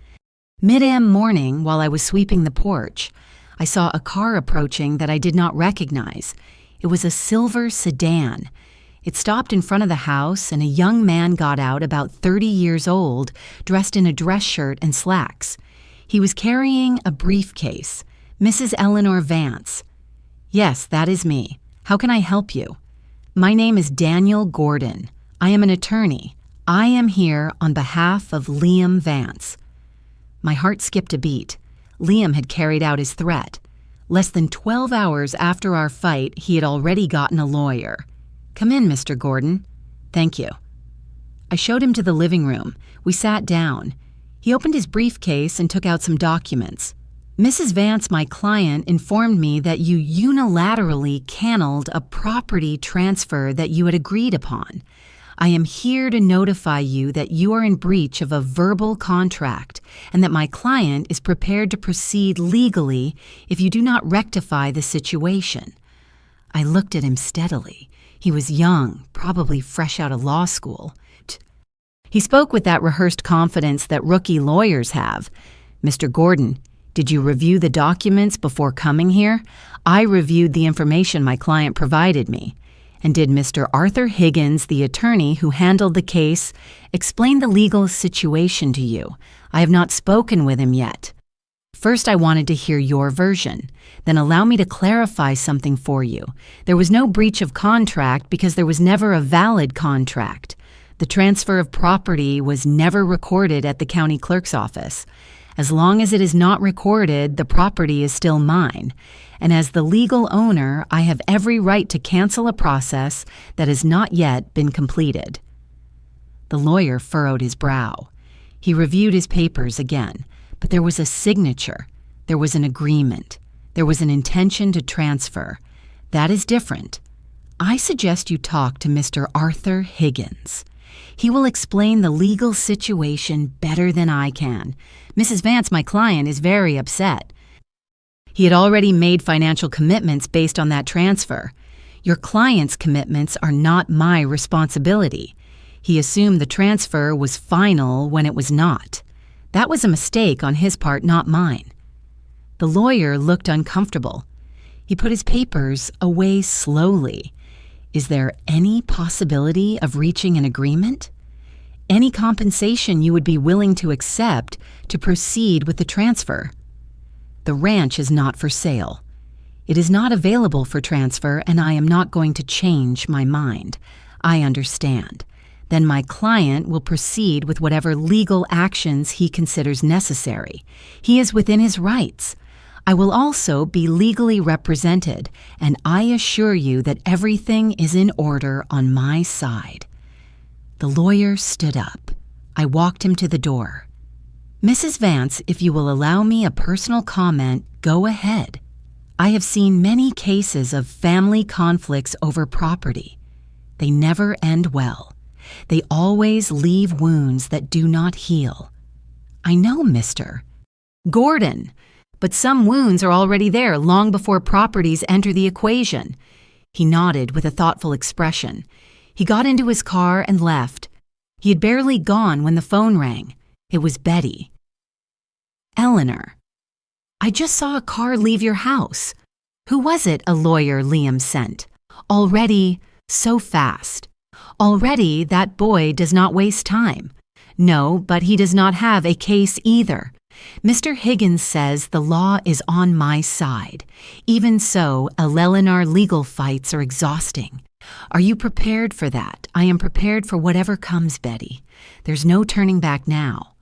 Mid-am morning, while I was sweeping the porch, I saw a car approaching that I did not recognize. It was a silver sedan. It stopped in front of the house, and a young man got out, about 30 years old, dressed in a dress shirt and slacks. He was carrying a briefcase. Mrs. Eleanor Vance. Yes, that is me. How can I help you? My name is Daniel Gordon. I am an attorney. I am here on behalf of Liam Vance. My heart skipped a beat. Liam had carried out his threat. Less than 12 hours after our fight, he had already gotten a lawyer. Come in, Mr. Gordon. Thank you. I showed him to the living room. We sat down. He opened his briefcase and took out some documents. Mrs. Vance, my client, informed me that you unilaterally canceled a property transfer that you had agreed upon. I am here to notify you that you are in breach of a verbal contract and that my client is prepared to proceed legally if you do not rectify the situation. I looked at him steadily. He was young, probably fresh out of law school. He spoke with that rehearsed confidence that rookie lawyers have. Mr. Gordon, did you review the documents before coming here? I reviewed the information my client provided me. And did Mr. Arthur Higgins, the attorney who handled the case, explain the legal situation to you? I have not spoken with him yet. First, I wanted to hear your version. Then allow me to clarify something for you. There was no breach of contract because there was never a valid contract. The transfer of property was never recorded at the county clerk's office. As long as it is not recorded, the property is still mine. And as the legal owner, I have every right to cancel a process that has not yet been completed. The lawyer furrowed his brow. He reviewed his papers again, but there was a signature. There was an agreement. There was an intention to transfer. That is different. I suggest you talk to Mr. Arthur Higgins. He will explain the legal situation better than I can. Mrs. Vance, my client, is very upset. He had already made financial commitments based on that transfer. Your client's commitments are not my responsibility. He assumed the transfer was final when it was not. That was a mistake on his part, not mine. The lawyer looked uncomfortable. He put his papers away slowly. Is there any possibility of reaching an agreement? Any compensation you would be willing to accept to proceed with the transfer? The ranch is not for sale. It is not available for transfer, and I am not going to change my mind. I understand. Then my client will proceed with whatever legal actions he considers necessary. He is within his rights. I will also be legally represented, and I assure you that everything is in order on my side. The lawyer stood up. I walked him to the door. Mrs. Vance, if you will allow me a personal comment, go ahead. I have seen many cases of family conflicts over property. They never end well. They always leave wounds that do not heal. I know, Mr. Gordon. but some wounds are already there long before properties enter the equation." He nodded with a thoughtful expression. He got into his car and left. He had barely gone when the phone rang. It was Betty. "Eleanor, I just saw a car leave your house. Who was it?" a lawyer Liam sent. Already so fast. Already that boy does not waste time. No, but he does not have a case either. Mr. Higgins says the law is on my side. Even so, Eleanor legal fights are exhausting. Are you prepared for that? I am prepared for whatever comes, Betty. There's no turning back now.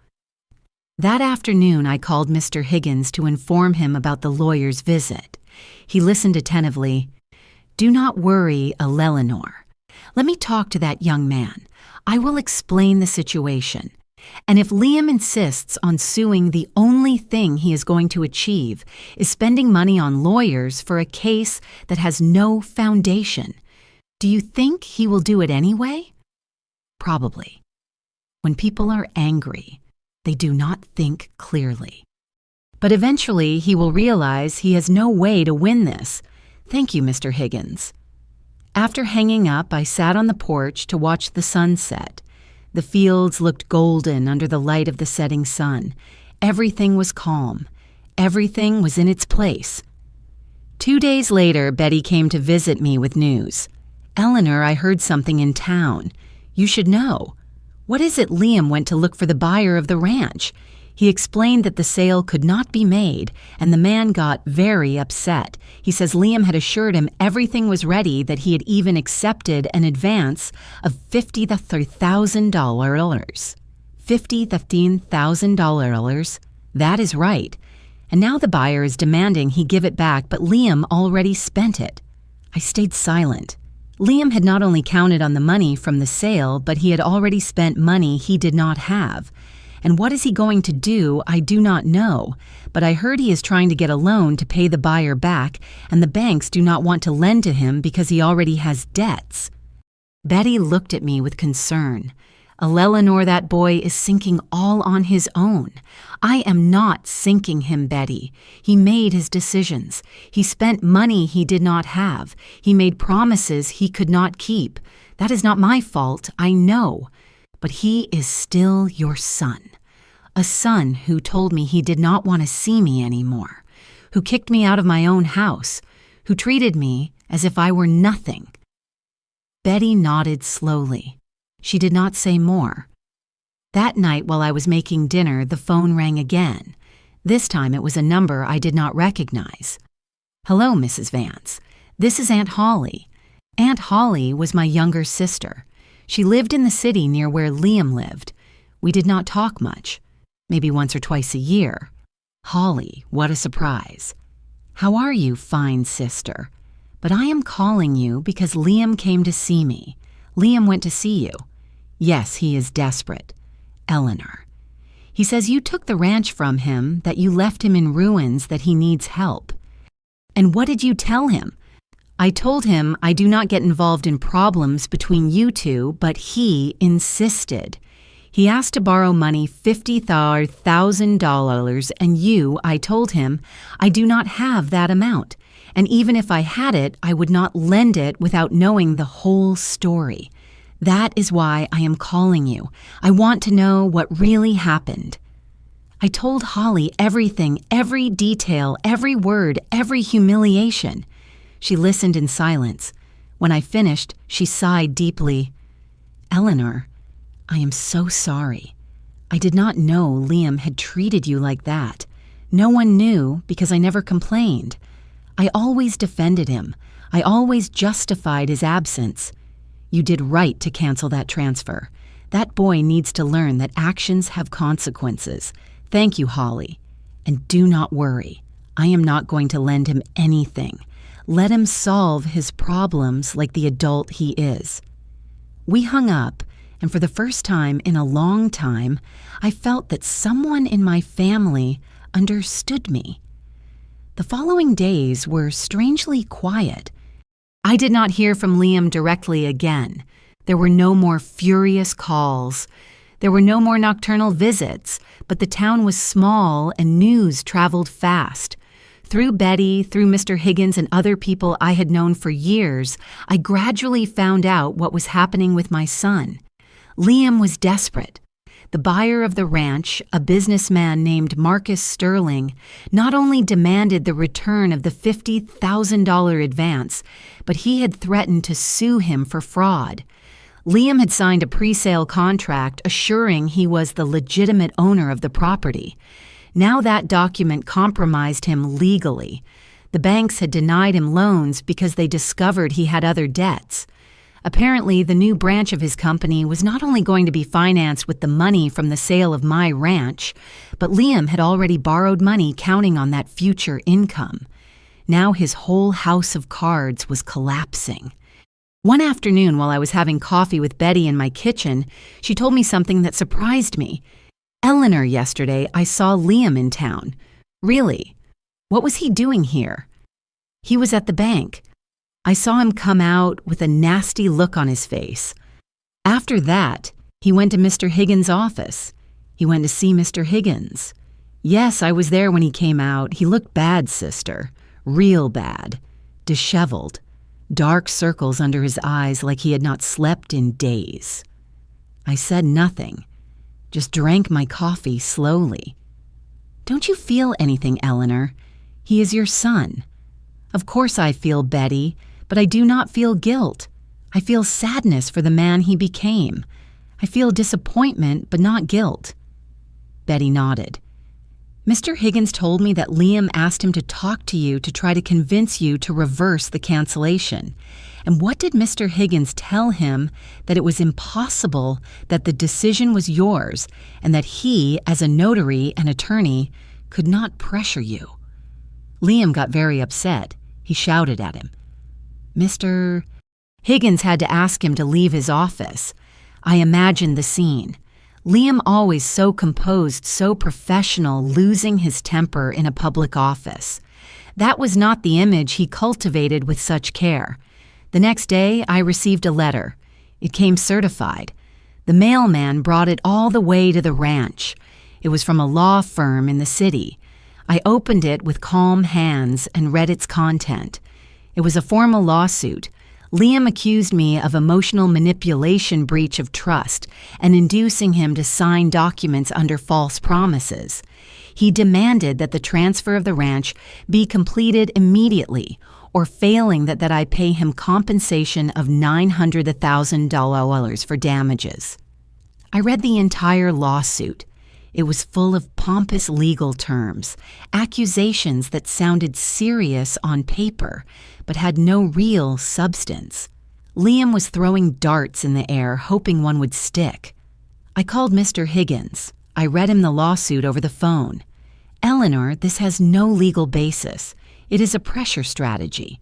That afternoon, I called Mr. Higgins to inform him about the lawyer's visit. He listened attentively. "Do not worry, Eleanor. Let me talk to that young man. I will explain the situation. And if Liam insists on suing, the only thing he is going to achieve is spending money on lawyers for a case that has no foundation. Do you think he will do it anyway?" Probably. When people are angry, they do not think clearly. But eventually he will realize he has no way to win this. Thank you, Mr. Higgins. After hanging up, I sat on the porch to watch the sunset. The fields looked golden under the light of the setting sun. Everything was calm. Everything was in its place. 2 days later, Betty came to visit me with news. "Eleanor, I heard something in town. You should know." "What is it?" Liam went to look for the buyer of the ranch. He explained that the sale could not be made, and the man got very upset. He says Liam had assured him everything was ready, that he had even accepted an advance of $50,000. $50,000. That is right. And now the buyer is demanding he give it back, but Liam already spent it. I stayed silent. Liam had not only counted on the money from the sale, but he had already spent money he did not have. And what is he going to do, I do not know, but I heard he is trying to get a loan to pay the buyer back, and the banks do not want to lend to him because he already has debts. Betty looked at me with concern. "Eleanor, that boy is sinking all on his own. I am not sinking him, Betty. He made his decisions. He spent money he did not have. He made promises he could not keep. That is not my fault, I know. But he is still your son. A son who told me he did not want to see me anymore, who kicked me out of my own house, who treated me as if I were nothing." Betty nodded slowly. She did not say more. That night while I was making dinner, the phone rang again. This time it was a number I did not recognize. "Hello, Mrs. Vance. This is Aunt Holly." Aunt Holly was my younger sister. She lived in the city near where Liam lived. We did not talk much, maybe once or twice a year. "Holly, what a surprise. How are you, fine sister? But I am calling you because Liam came to see me. Liam went to see you. Yes, he is desperate. Eleanor. He says you took the ranch from him, that you left him in ruins, that he needs help. And what did you tell him?" "I told him I do not get involved in problems between you two, but he insisted. He asked to borrow money, $50,000, and I told him I do not have that amount. And even if I had it, I would not lend it without knowing the whole story. That is why I am calling you. I want to know what really happened." I told Holly everything, every detail, every word, every humiliation. She listened in silence. When I finished, she sighed deeply. "Eleanor, I am so sorry. I did not know Liam had treated you like that. No one knew because I never complained. I always defended him. I always justified his absence. You did right to cancel that transfer. That boy needs to learn that actions have consequences. Thank you, Holly. And do not worry. I am not going to lend him anything. Let him solve his problems like the adult he is." We hung up, and for the first time in a long time, I felt that someone in my family understood me. The following days were strangely quiet. I did not hear from Liam directly again. There were no more furious calls. There were no more nocturnal visits, but the town was small and news traveled fast. Through Betty, through Mr. Higgins and other people I had known for years, I gradually found out what was happening with my son. Liam was desperate. The buyer of the ranch, a businessman named Marcus Sterling, not only demanded the return of the $50,000 advance, but he had threatened to sue him for fraud. Liam had signed a pre-sale contract assuring he was the legitimate owner of the property. Now that document compromised him legally. The banks had denied him loans because they discovered he had other debts. Apparently, the new branch of his company was not only going to be financed with the money from the sale of my ranch, but Liam had already borrowed money counting on that future income. Now his whole house of cards was collapsing. One afternoon while I was having coffee with Betty in my kitchen, she told me something that surprised me. Eleanor, yesterday I saw Liam in town. Really? What was he doing here? He was at the bank. I saw him come out with a nasty look on his face. After that, he went to Mr. Higgins' office. He went to see Mr. Higgins. Yes, I was there when he came out. He looked bad, sister. Real bad. Disheveled. Dark circles under his eyes like he had not slept in days. I said nothing. Just drank my coffee slowly. Don't you feel anything, Eleanor? He is your son. Of course I feel, Betty, but I do not feel guilt. I feel sadness for the man he became. I feel disappointment, but not guilt. Betty nodded. Mr. Higgins told me that Liam asked him to talk to you to try to convince you to reverse the cancellation. And what did Mr. Higgins tell him? That it was impossible, that the decision was yours, and that he, as a notary and attorney, could not pressure you. Liam got very upset. He shouted at him. Mr. Higgins had to ask him to leave his office. I imagined the scene. Liam, always so composed, so professional, losing his temper in a public office. That was not the image he cultivated with such care. The next day, I received a letter. It came certified. The mailman brought it all the way to the ranch. It was from a law firm in the city. I opened it with calm hands and read its content. It was a formal lawsuit. Liam accused me of emotional manipulation, breach of trust, and inducing him to sign documents under false promises. He demanded that the transfer of the ranch be completed immediately, or failing that I pay him compensation of $900,000 for damages. I read the entire lawsuit. It was full of pompous legal terms, accusations that sounded serious on paper, but had no real substance. Liam was throwing darts in the air, hoping one would stick. I called Mr. Higgins. I read him the lawsuit over the phone. Eleanor, this has no legal basis. It is a pressure strategy.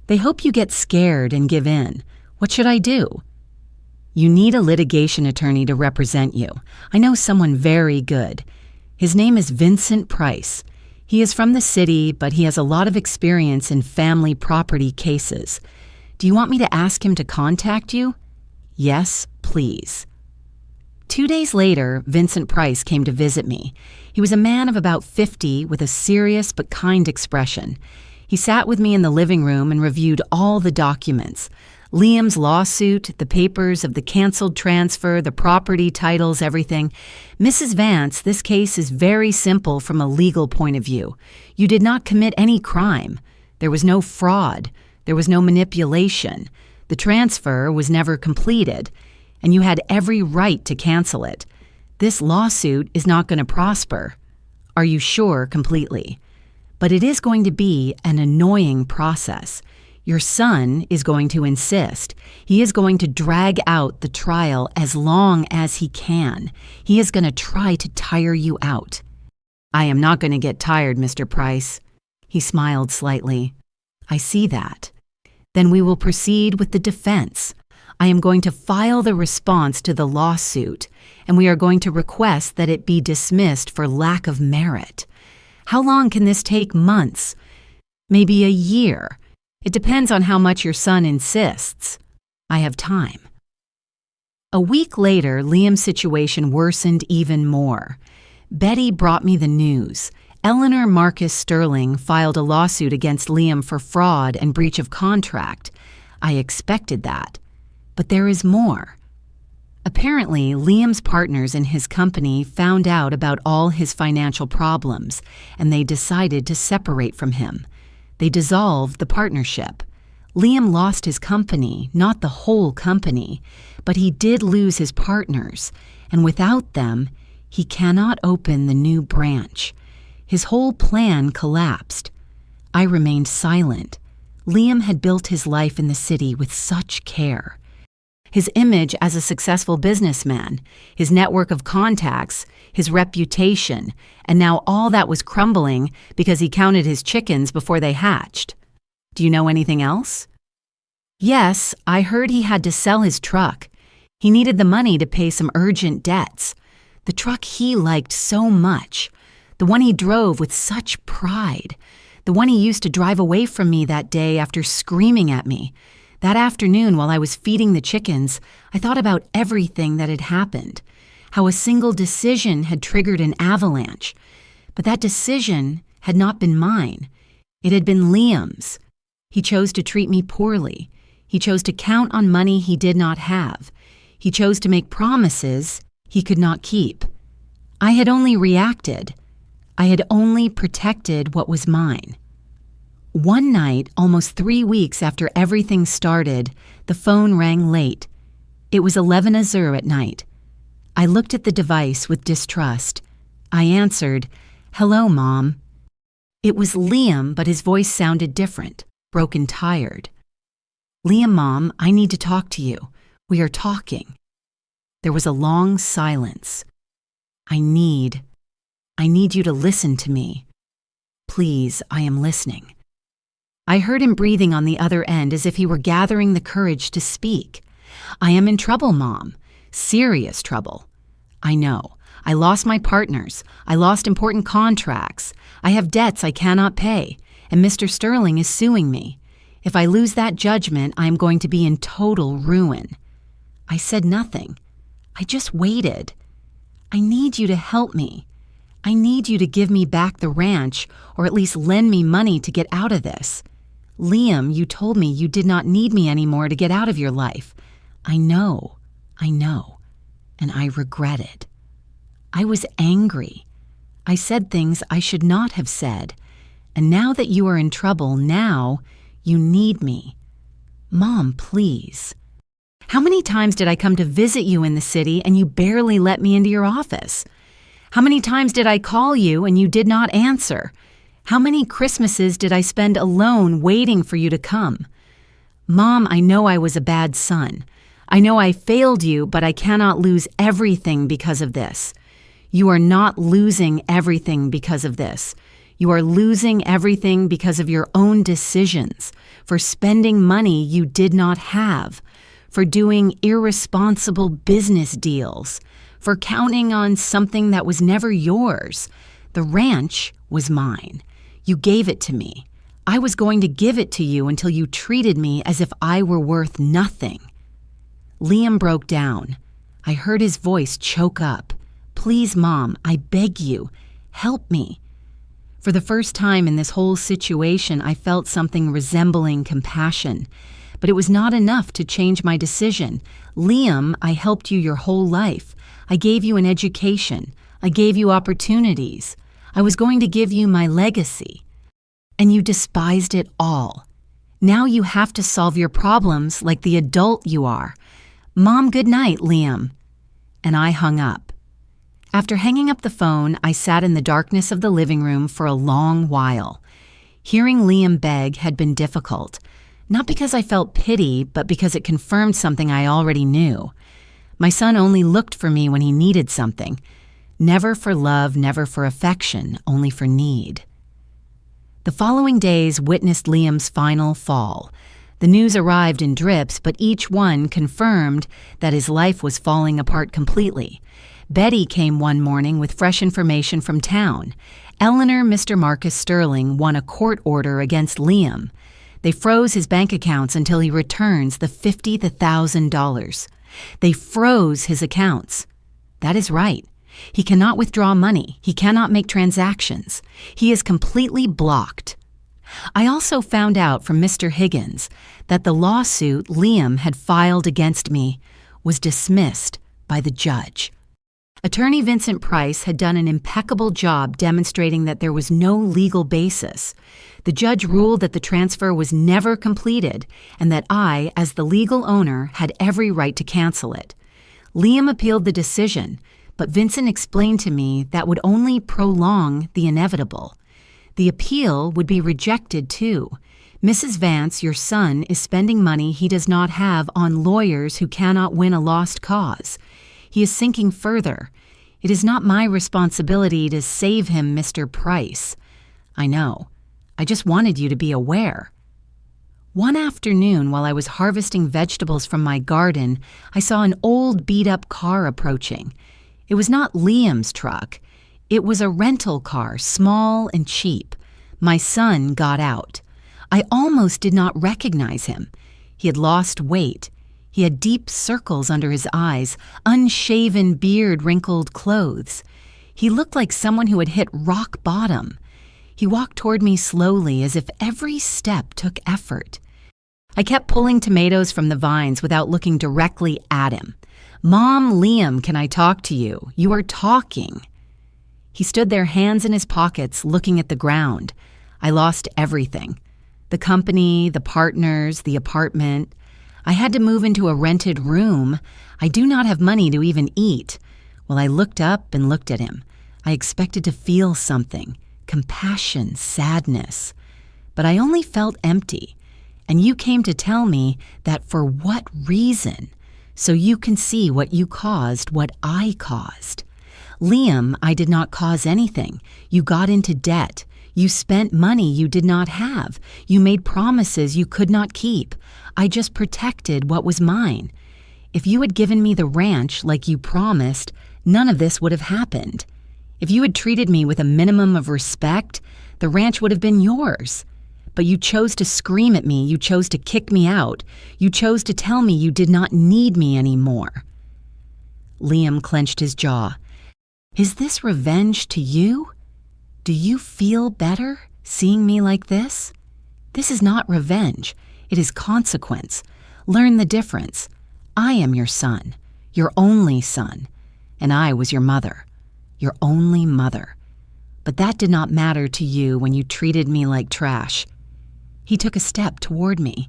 They hope you get scared and give in. What should I do? You need a litigation attorney to represent you. I know someone very good. His name is Vincent Price. He is from the city, but he has a lot of experience in family property cases. Do you want me to ask him to contact you? Yes, please. 2 days later, Vincent Price came to visit me. He was a man of about 50 with a serious but kind expression. He sat with me in the living room and reviewed all the documents. Liam's lawsuit, the papers of the canceled transfer, the property titles, everything. Mrs. Vance, this case is very simple from a legal point of view. You did not commit any crime. There was no fraud. There was no manipulation. The transfer was never completed, and you had every right to cancel it. This lawsuit is not going to prosper. Are you sure completely? But it is going to be an annoying process. Your son is going to insist. He is going to drag out the trial as long as he can. He is going to try to tire you out. I am not going to get tired, Mr. Price. He smiled slightly. I see that. Then we will proceed with the defense. I am going to file the response to the lawsuit, and we are going to request that it be dismissed for lack of merit. How long can this take? Months? Maybe a year? It depends on how much your son insists. I have time. A week later, Liam's situation worsened even more. Betty brought me the news. Eleanor Marcus Sterling filed a lawsuit against Liam for fraud and breach of contract. I expected that. But there is more. Apparently, Liam's partners in his company found out about all his financial problems, and they decided to separate from him. They dissolved the partnership. Liam lost his company, not the whole company, but he did lose his partners, and without them, he cannot open the new branch. His whole plan collapsed. I remained silent. Liam had built his life in the city with such care. His image as a successful businessman, his network of contacts, his reputation, and now all that was crumbling because he counted his chickens before they hatched. Do you know anything else? Yes, I heard he had to sell his truck. He needed the money to pay some urgent debts. The truck he liked so much. The one he drove with such pride. The one he used to drive away from me that day after screaming at me. That afternoon while I was feeding the chickens, I thought about everything that had happened. How a single decision had triggered an avalanche. But that decision had not been mine. It had been Liam's. He chose to treat me poorly. He chose to count on money he did not have. He chose to make promises he could not keep. I had only reacted. I had only protected what was mine. One night, almost 3 weeks after everything started, the phone rang late. It was 11:00 at night. I looked at the device with distrust. I answered, "Hello, Mom." It was Liam, but his voice sounded different, broken, tired. "Liam, Mom, I need to talk to you. We are talking." There was a long silence. I need you to listen to me. Please, I am listening." I heard him breathing on the other end as if he were gathering the courage to speak. "I am in trouble, Mom. Serious trouble. I know. I lost my partners. I lost important contracts. I have debts I cannot pay, and Mr. Sterling is suing me. If I lose that judgment, I am going to be in total ruin." I said nothing. I just waited. "I need you to help me. I need you to give me back the ranch, or at least lend me money to get out of this. Liam, you told me you did not need me anymore to get out of your life. I know, and I regret it. I was angry. I said things I should not have said. And now that you are in trouble, now you need me. Mom, please. How many times did I come to visit you in the city and you barely let me into your office? How many times did I call you and you did not answer? How many Christmases did I spend alone waiting for you to come? Mom, I know I was a bad son. I know I failed you, but I cannot lose everything because of this. You are not losing everything because of this. You are losing everything because of your own decisions, for spending money you did not have, for doing irresponsible business deals, for counting on something that was never yours. The ranch was mine. You gave it to me. I was going to give it to you until you treated me as if I were worth nothing." Liam broke down. I heard his voice choke up. "Please, Mom, I beg you, help me." For the first time in this whole situation, I felt something resembling compassion. But it was not enough to change my decision. "Liam, I helped you your whole life. I gave you an education. I gave you opportunities. I was going to give you my legacy. And you despised it all. Now you have to solve your problems like the adult you are. Mom, good night, Liam." And I hung up. After hanging up the phone, I sat in the darkness of the living room for a long while. Hearing Liam beg had been difficult, not because I felt pity, but because it confirmed something I already knew. My son only looked for me when he needed something. Never for love, never for affection, only for need. The following days witnessed Liam's final fall. The news arrived in drips, but each one confirmed that his life was falling apart completely. Betty came one morning with fresh information from town. Eleanor Mr. Marcus Sterling won a court order against Liam. They froze his bank accounts until he returns the $50,000. They froze his accounts. That is right. He cannot withdraw money. He cannot make transactions. He is completely blocked. I also found out from Mr. Higgins that the lawsuit Liam had filed against me was dismissed by the judge. Attorney Vincent Price had done an impeccable job demonstrating that there was no legal basis. The judge ruled that the transfer was never completed and that I, as the legal owner, had every right to cancel it. Liam appealed the decision, but Vincent explained to me that would only prolong the inevitable. The appeal would be rejected too. Mrs. Vance, your son, is spending money he does not have on lawyers who cannot win a lost cause. He is sinking further. It is not my responsibility to save him, Mr. Price. I know. I just wanted you to be aware. One afternoon, while I was harvesting vegetables from my garden, I saw an old beat-up car approaching. It was not Liam's truck. It was a rental car, small and cheap. My son got out. I almost did not recognize him. He had lost weight. He had deep circles under his eyes, unshaven beard, wrinkled clothes. He looked like someone who had hit rock bottom. He walked toward me slowly, as if every step took effort. I kept pulling tomatoes from the vines without looking directly at him. "Mom, Liam, can I talk to you? You are talking." He stood there, hands in his pockets, looking at the ground. I lost everything. The company, the partners, the apartment. I had to move into a rented room. I do not have money to even eat. Well, I looked up and looked at him. I expected to feel something, compassion, sadness. But I only felt empty. And you came to tell me that for what reason? So you can see what you caused, what I caused. Liam, I did not cause anything. You got into debt. You spent money you did not have. You made promises you could not keep. I just protected what was mine. If you had given me the ranch like you promised, none of this would have happened. If you had treated me with a minimum of respect, the ranch would have been yours. But you chose to scream at me. You chose to kick me out. You chose to tell me you did not need me anymore. Liam clenched his jaw. Is this revenge to you? Do you feel better seeing me like this? This is not revenge. It is consequence. Learn the difference. I am your son, your only son, and I was your mother, your only mother. But that did not matter to you when you treated me like trash. He took a step toward me.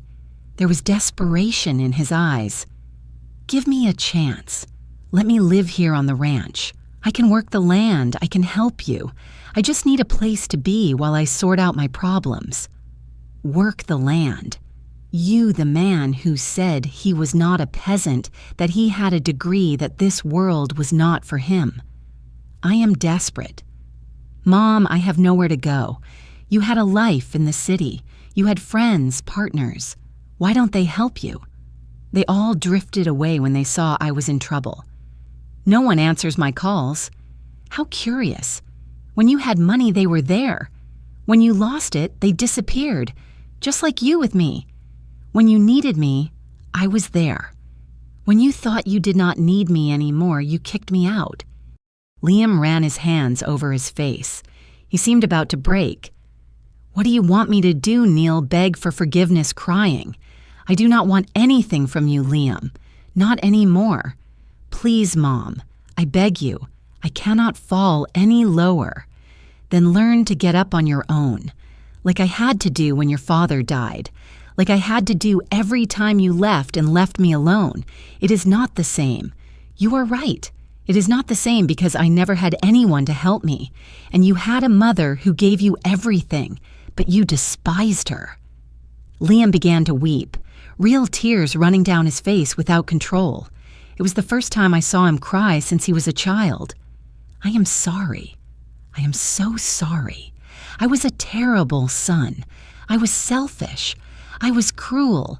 There was desperation in his eyes. Give me a chance. Let me live here on the ranch. I can work the land. I can help you. I just need a place to be while I sort out my problems. Work the land. You, the man who said he was not a peasant, that he had a degree, that this world was not for him. I am desperate. Mom, I have nowhere to go. You had a life in the city. You had friends, partners. Why don't they help you? They all drifted away when they saw I was in trouble. No one answers my calls. How curious. When you had money, they were there. When you lost it, they disappeared, just like you with me. When you needed me, I was there. When you thought you did not need me anymore, you kicked me out. Liam ran his hands over his face. He seemed about to break. What do you want me to do? Neil begged for forgiveness, crying. I do not want anything from you, Liam. Not anymore. Please, Mom, I beg you. I cannot fall any lower. Then learn to get up on your own, like I had to do when your father died, like I had to do every time you left and left me alone. It is not the same. You are right. It is not the same because I never had anyone to help me, and you had a mother who gave you everything, but you despised her. Liam began to weep, real tears running down his face without control. It was the first time I saw him cry since he was a child. I am sorry. I am so sorry. I was a terrible son. I was selfish. I was cruel.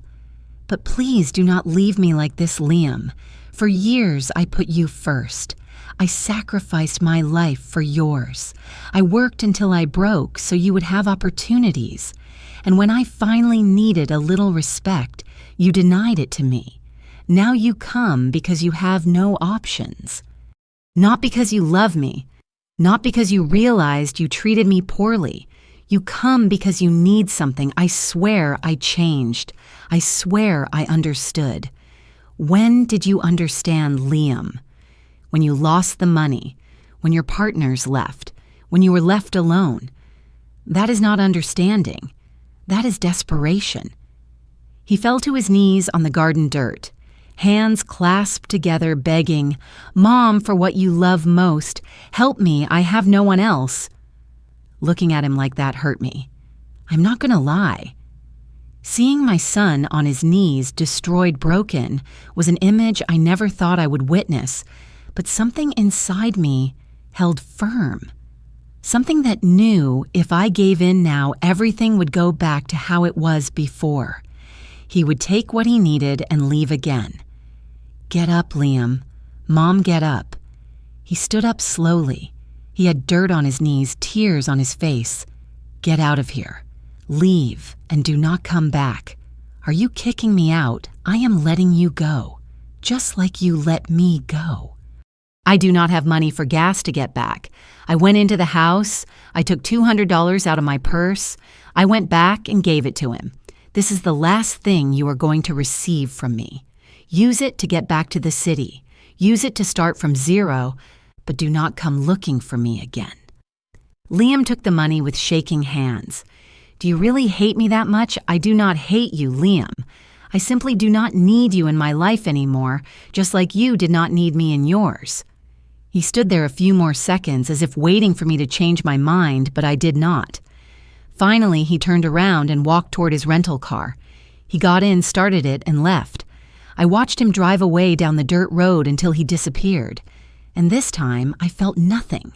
But please do not leave me like this, Liam. For years I put you first. I sacrificed my life for yours. I worked until I broke so you would have opportunities. And when I finally needed a little respect, you denied it to me. Now you come because you have no options. Not because you love me, not because you realized you treated me poorly. You come because you need something. I swear I changed. I swear I understood. When did you understand, Liam? When you lost the money, when your partners left, when you were left alone. That is not understanding. That is desperation. He fell to his knees on the garden dirt, hands clasped together, begging, "Mom, for what you love most, help me, I have no one else." Looking at him like that hurt me. I'm not going to lie. Seeing my son on his knees, destroyed, broken, was an image I never thought I would witness, but something inside me held firm. Something that knew if I gave in now, everything would go back to how it was before. He would take what he needed and leave again. "Get up, Liam. Mom, get up." He stood up slowly. He had dirt on his knees, tears on his face. "Get out of here. Leave and do not come back. Are you kicking me out? I am letting you go, just like you let me go. I do not have money for gas to get back. I went into the house. I took $200 out of my purse. I went back and gave it to him. This is the last thing you are going to receive from me. Use it to get back to the city. Use it to start from zero, but do not come looking for me again." Liam took the money with shaking hands. "Do you really hate me that much? I do not hate you, Liam. I simply do not need you in my life anymore, just like you did not need me in yours." He stood there a few more seconds as if waiting for me to change my mind, but I did not. Finally, he turned around and walked toward his rental car. He got in, started it, and left. I watched him drive away down the dirt road until he disappeared. And this time, I felt nothing.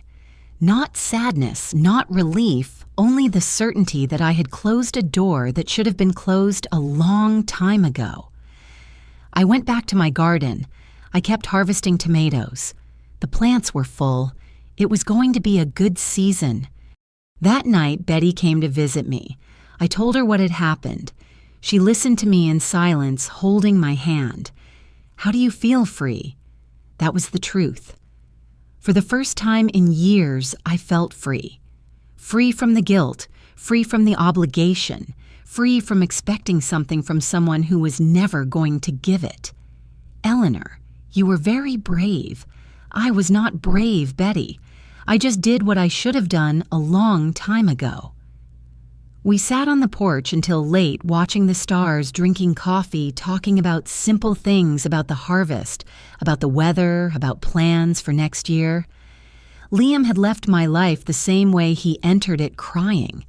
Not sadness, not relief, only the certainty that I had closed a door that should have been closed a long time ago. I went back to my garden. I kept harvesting tomatoes. The plants were full. It was going to be a good season. That night, Betty came to visit me. I told her what had happened. She listened to me in silence, holding my hand. "How do you feel, Free?" That was the truth. For the first time in years, I felt free. Free from the guilt, free from the obligation, free from expecting something from someone who was never going to give it. "Eleanor, you were very brave." I was not brave, Betty. I just did what I should have done a long time ago. We sat on the porch until late, watching the stars, drinking coffee, talking about simple things about the harvest, about the weather, about plans for next year. Liam had left my life the same way he entered it, crying.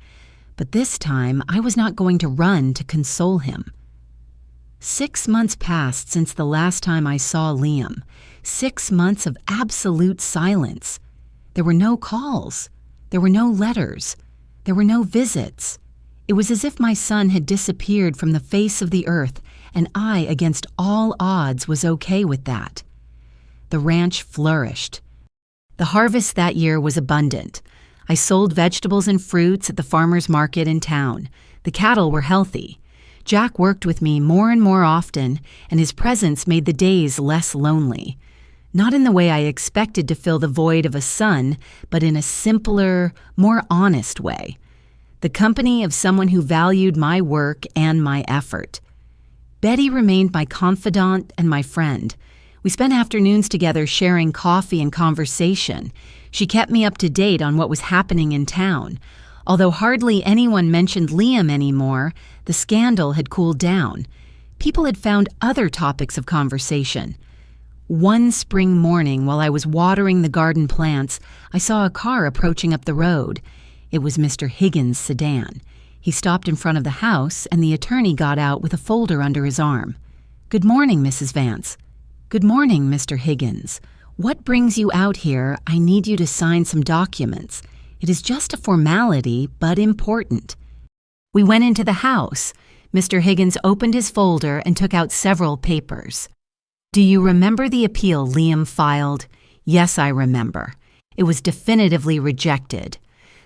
But this time, I was not going to run to console him. 6 months passed since the last time I saw Liam. 6 months of absolute silence. There were no calls. There were no letters. There were no visits. It was as if my son had disappeared from the face of the earth, and I, against all odds, was okay with that. The ranch flourished. The harvest that year was abundant. I sold vegetables and fruits at the farmer's market in town. The cattle were healthy. Jack worked with me more and more often, and his presence made the days less lonely. Not in the way I expected to fill the void of a son, but in a simpler, more honest way. The company of someone who valued my work and my effort. Betty remained my confidant and my friend. We spent afternoons together sharing coffee and conversation. She kept me up to date on what was happening in town. Although hardly anyone mentioned Liam anymore, the scandal had cooled down. People had found other topics of conversation. One spring morning, while I was watering the garden plants, I saw a car approaching up the road. It was Mr. Higgins' sedan. He stopped in front of the house, and the attorney got out with a folder under his arm. "Good morning, Mrs. Vance." "Good morning, Mr. Higgins. What brings you out here? I need you to sign some documents. It is just a formality, but important." We went into the house. Mr. Higgins opened his folder and took out several papers. "Do you remember the appeal Liam filed?" "Yes, I remember. It was definitively rejected.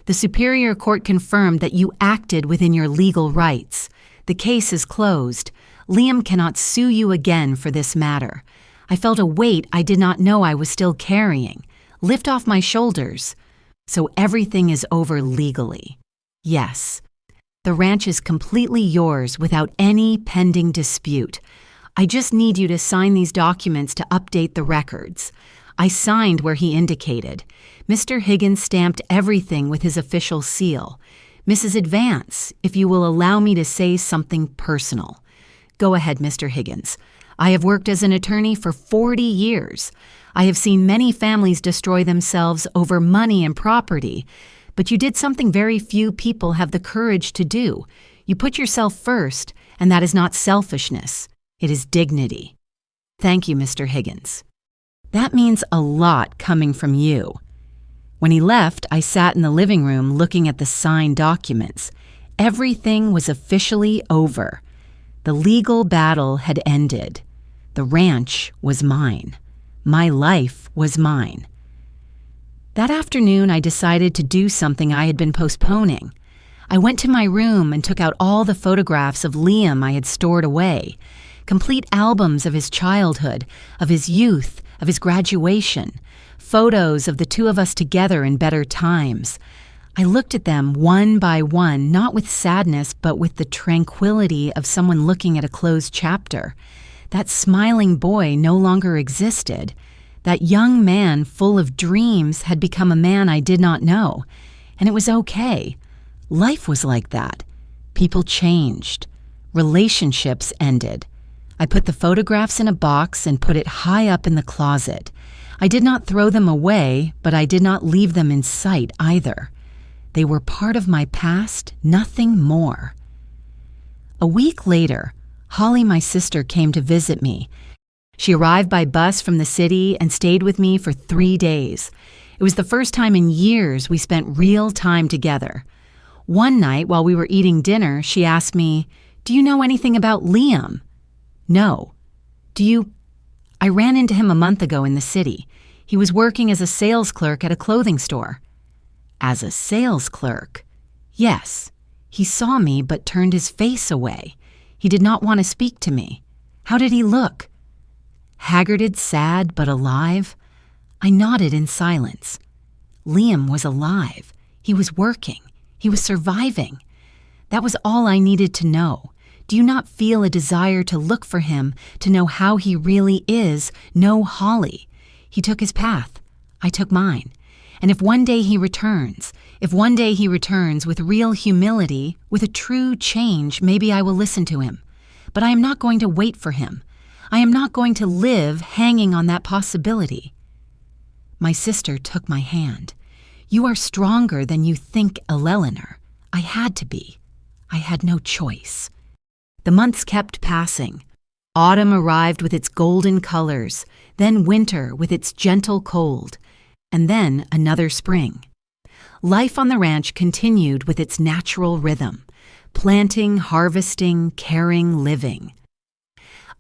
The Superior Court confirmed that you acted within your legal rights. The case is closed. Liam cannot sue you again for this matter. I felt a weight I did not know I was still carrying. Lift off my shoulders. So everything is over legally. Yes. The ranch is completely yours without any pending dispute. I just need you to sign these documents to update the records. I signed where he indicated. Mr. Higgins stamped everything with his official seal. Mrs. Vance, if you will allow me to say something personal. Go ahead, Mr. Higgins. I have worked as an attorney for 40 years. I have seen many families destroy themselves over money and property, but you did something very few people have the courage to do. You put yourself first, and that is not selfishness. It is dignity. Thank you, Mr. Higgins. That means a lot coming from you. When he left, I sat in the living room looking at the signed documents. Everything was officially over. The legal battle had ended. The ranch was mine. My life was mine. That afternoon, I decided to do something I had been postponing. I went to my room and took out all the photographs of Liam I had stored away. Complete albums of his childhood, of his youth, of his graduation, photos of the two of us together in better times. I looked at them one by one, not with sadness, but with the tranquility of someone looking at a closed chapter. That smiling boy no longer existed. That young man full of dreams had become a man I did not know. And it was okay. Life was like that. People changed. Relationships ended. I put the photographs in a box and put it high up in the closet. I did not throw them away, but I did not leave them in sight either. They were part of my past, nothing more. A week later, Holly, my sister, came to visit me. She arrived by bus from the city and stayed with me for 3 days. It was the first time in years we spent real time together. One night, while we were eating dinner, she asked me, "Do you know anything about Liam?" "No." I ran into him a month ago in the city. He was working as a sales clerk at a clothing store." "As a sales clerk?" "Yes. He saw me but turned his face away. He did not want to speak to me." "How did he look?" "Haggarded, sad, but alive." I nodded in silence. Liam was alive. He was working. He was surviving. That was all I needed to know. Do you not feel a desire to look for him, to know how he really is, know Holly? He took his path. I took mine. And if one day he returns with real humility, with a true change, maybe I will listen to him. But I am not going to wait for him. I am not going to live hanging on that possibility. My sister took my hand. "You are stronger than you think, Eleanor." I had to be. I had no choice. The months kept passing. Autumn arrived with its golden colors, then winter with its gentle cold, and then another spring. Life on the ranch continued with its natural rhythm: planting, harvesting, caring, living.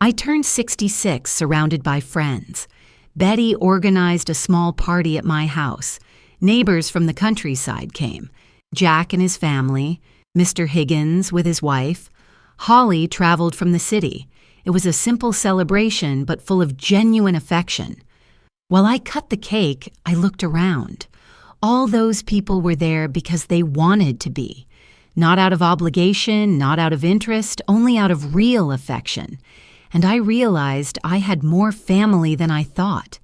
I turned 66, surrounded by friends. Betty organized a small party at my house. Neighbors from the countryside came. Jack and his family, Mr. Higgins with his wife. Holly traveled from the city. It was a simple celebration, but full of genuine affection. While I cut the cake, I looked around. All those people were there because they wanted to be. Not out of obligation, not out of interest, only out of real affection. And I realized I had more family than I thought.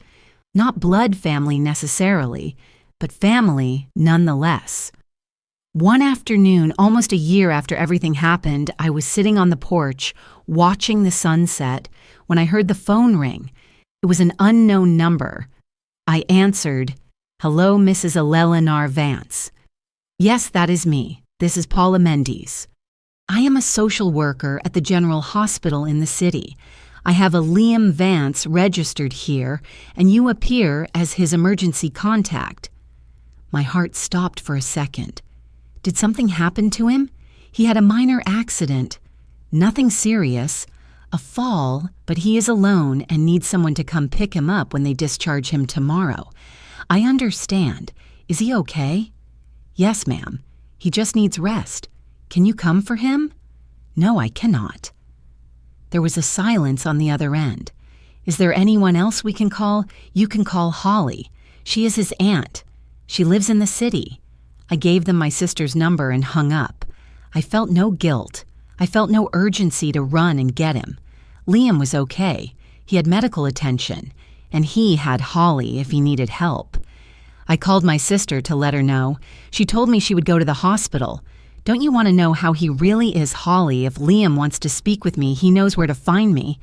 Not blood family necessarily, but family nonetheless. One afternoon, almost a year after everything happened, I was sitting on the porch, watching the sunset, when I heard the phone ring. It was an unknown number. I answered, "Hello, Mrs. Eleanor Vance." "Yes, that is me. This is Paula Mendes. I am a social worker at the General Hospital in the city. I have a Liam Vance registered here, and you appear as his emergency contact." My heart stopped for a second. Did something happen to him? He had a minor accident. Nothing serious. A fall, but he is alone and needs someone to come pick him up when they discharge him tomorrow. I understand. Is he okay? "Yes, ma'am. He just needs rest. Can you come for him?" No, I cannot." There was a silence on the other end. "Is there anyone else we can call?" "You can call Holly. She is his aunt. She lives in the city." I gave them my sister's number and hung up. I felt no guilt. I felt no urgency to run and get him. Liam was okay. He had medical attention, and he had Holly if he needed help. I called my sister to let her know. She told me she would go to the hospital. "Don't you want to know how he really is, Holly? If Liam wants to speak with me, he knows where to find me.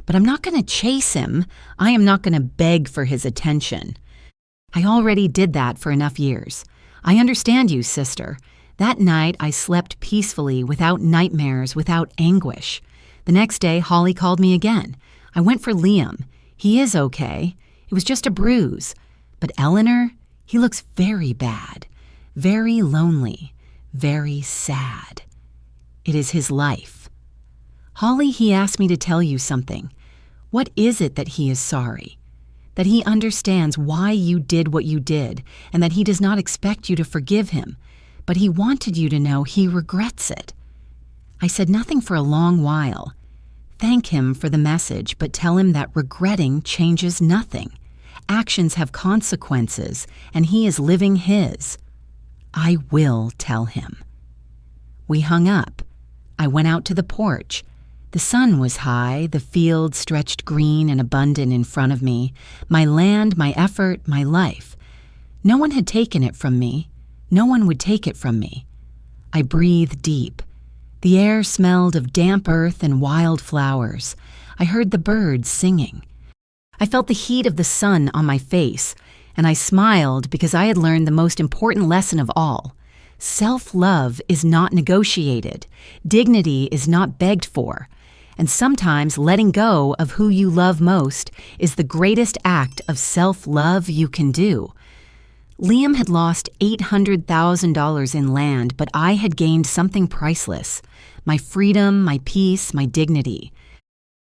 But I'm not going to chase him. I am not going to beg for his attention. I already did that for enough years. I understand you, sister." That night, I slept peacefully, without nightmares, without anguish. The next day, Holly called me again. I went for Liam. He is okay. It was just a bruise. But Eleanor, he looks very bad, very lonely, very sad. It is his life. "Holly, he asked me to tell you something. What is it that he is sorry? That he understands why you did what you did, and that he does not expect you to forgive him, but he wanted you to know he regrets it." I said nothing for a long while. Thank him for the message, but tell him that regretting changes nothing. Actions have consequences, and he is living his. I will tell him. We hung up. I went out to the porch. The sun was high, the field stretched green and abundant in front of me, my land, my effort, my life. No one had taken it from me. No one would take it from me. I breathed deep. The air smelled of damp earth and wild flowers. I heard the birds singing. I felt the heat of the sun on my face, and I smiled because I had learned the most important lesson of all. Self-love is not negotiated. Dignity is not begged for. And sometimes letting go of who you love most is the greatest act of self-love you can do. Liam had lost $800,000 in land, but I had gained something priceless: my freedom, my peace, my dignity.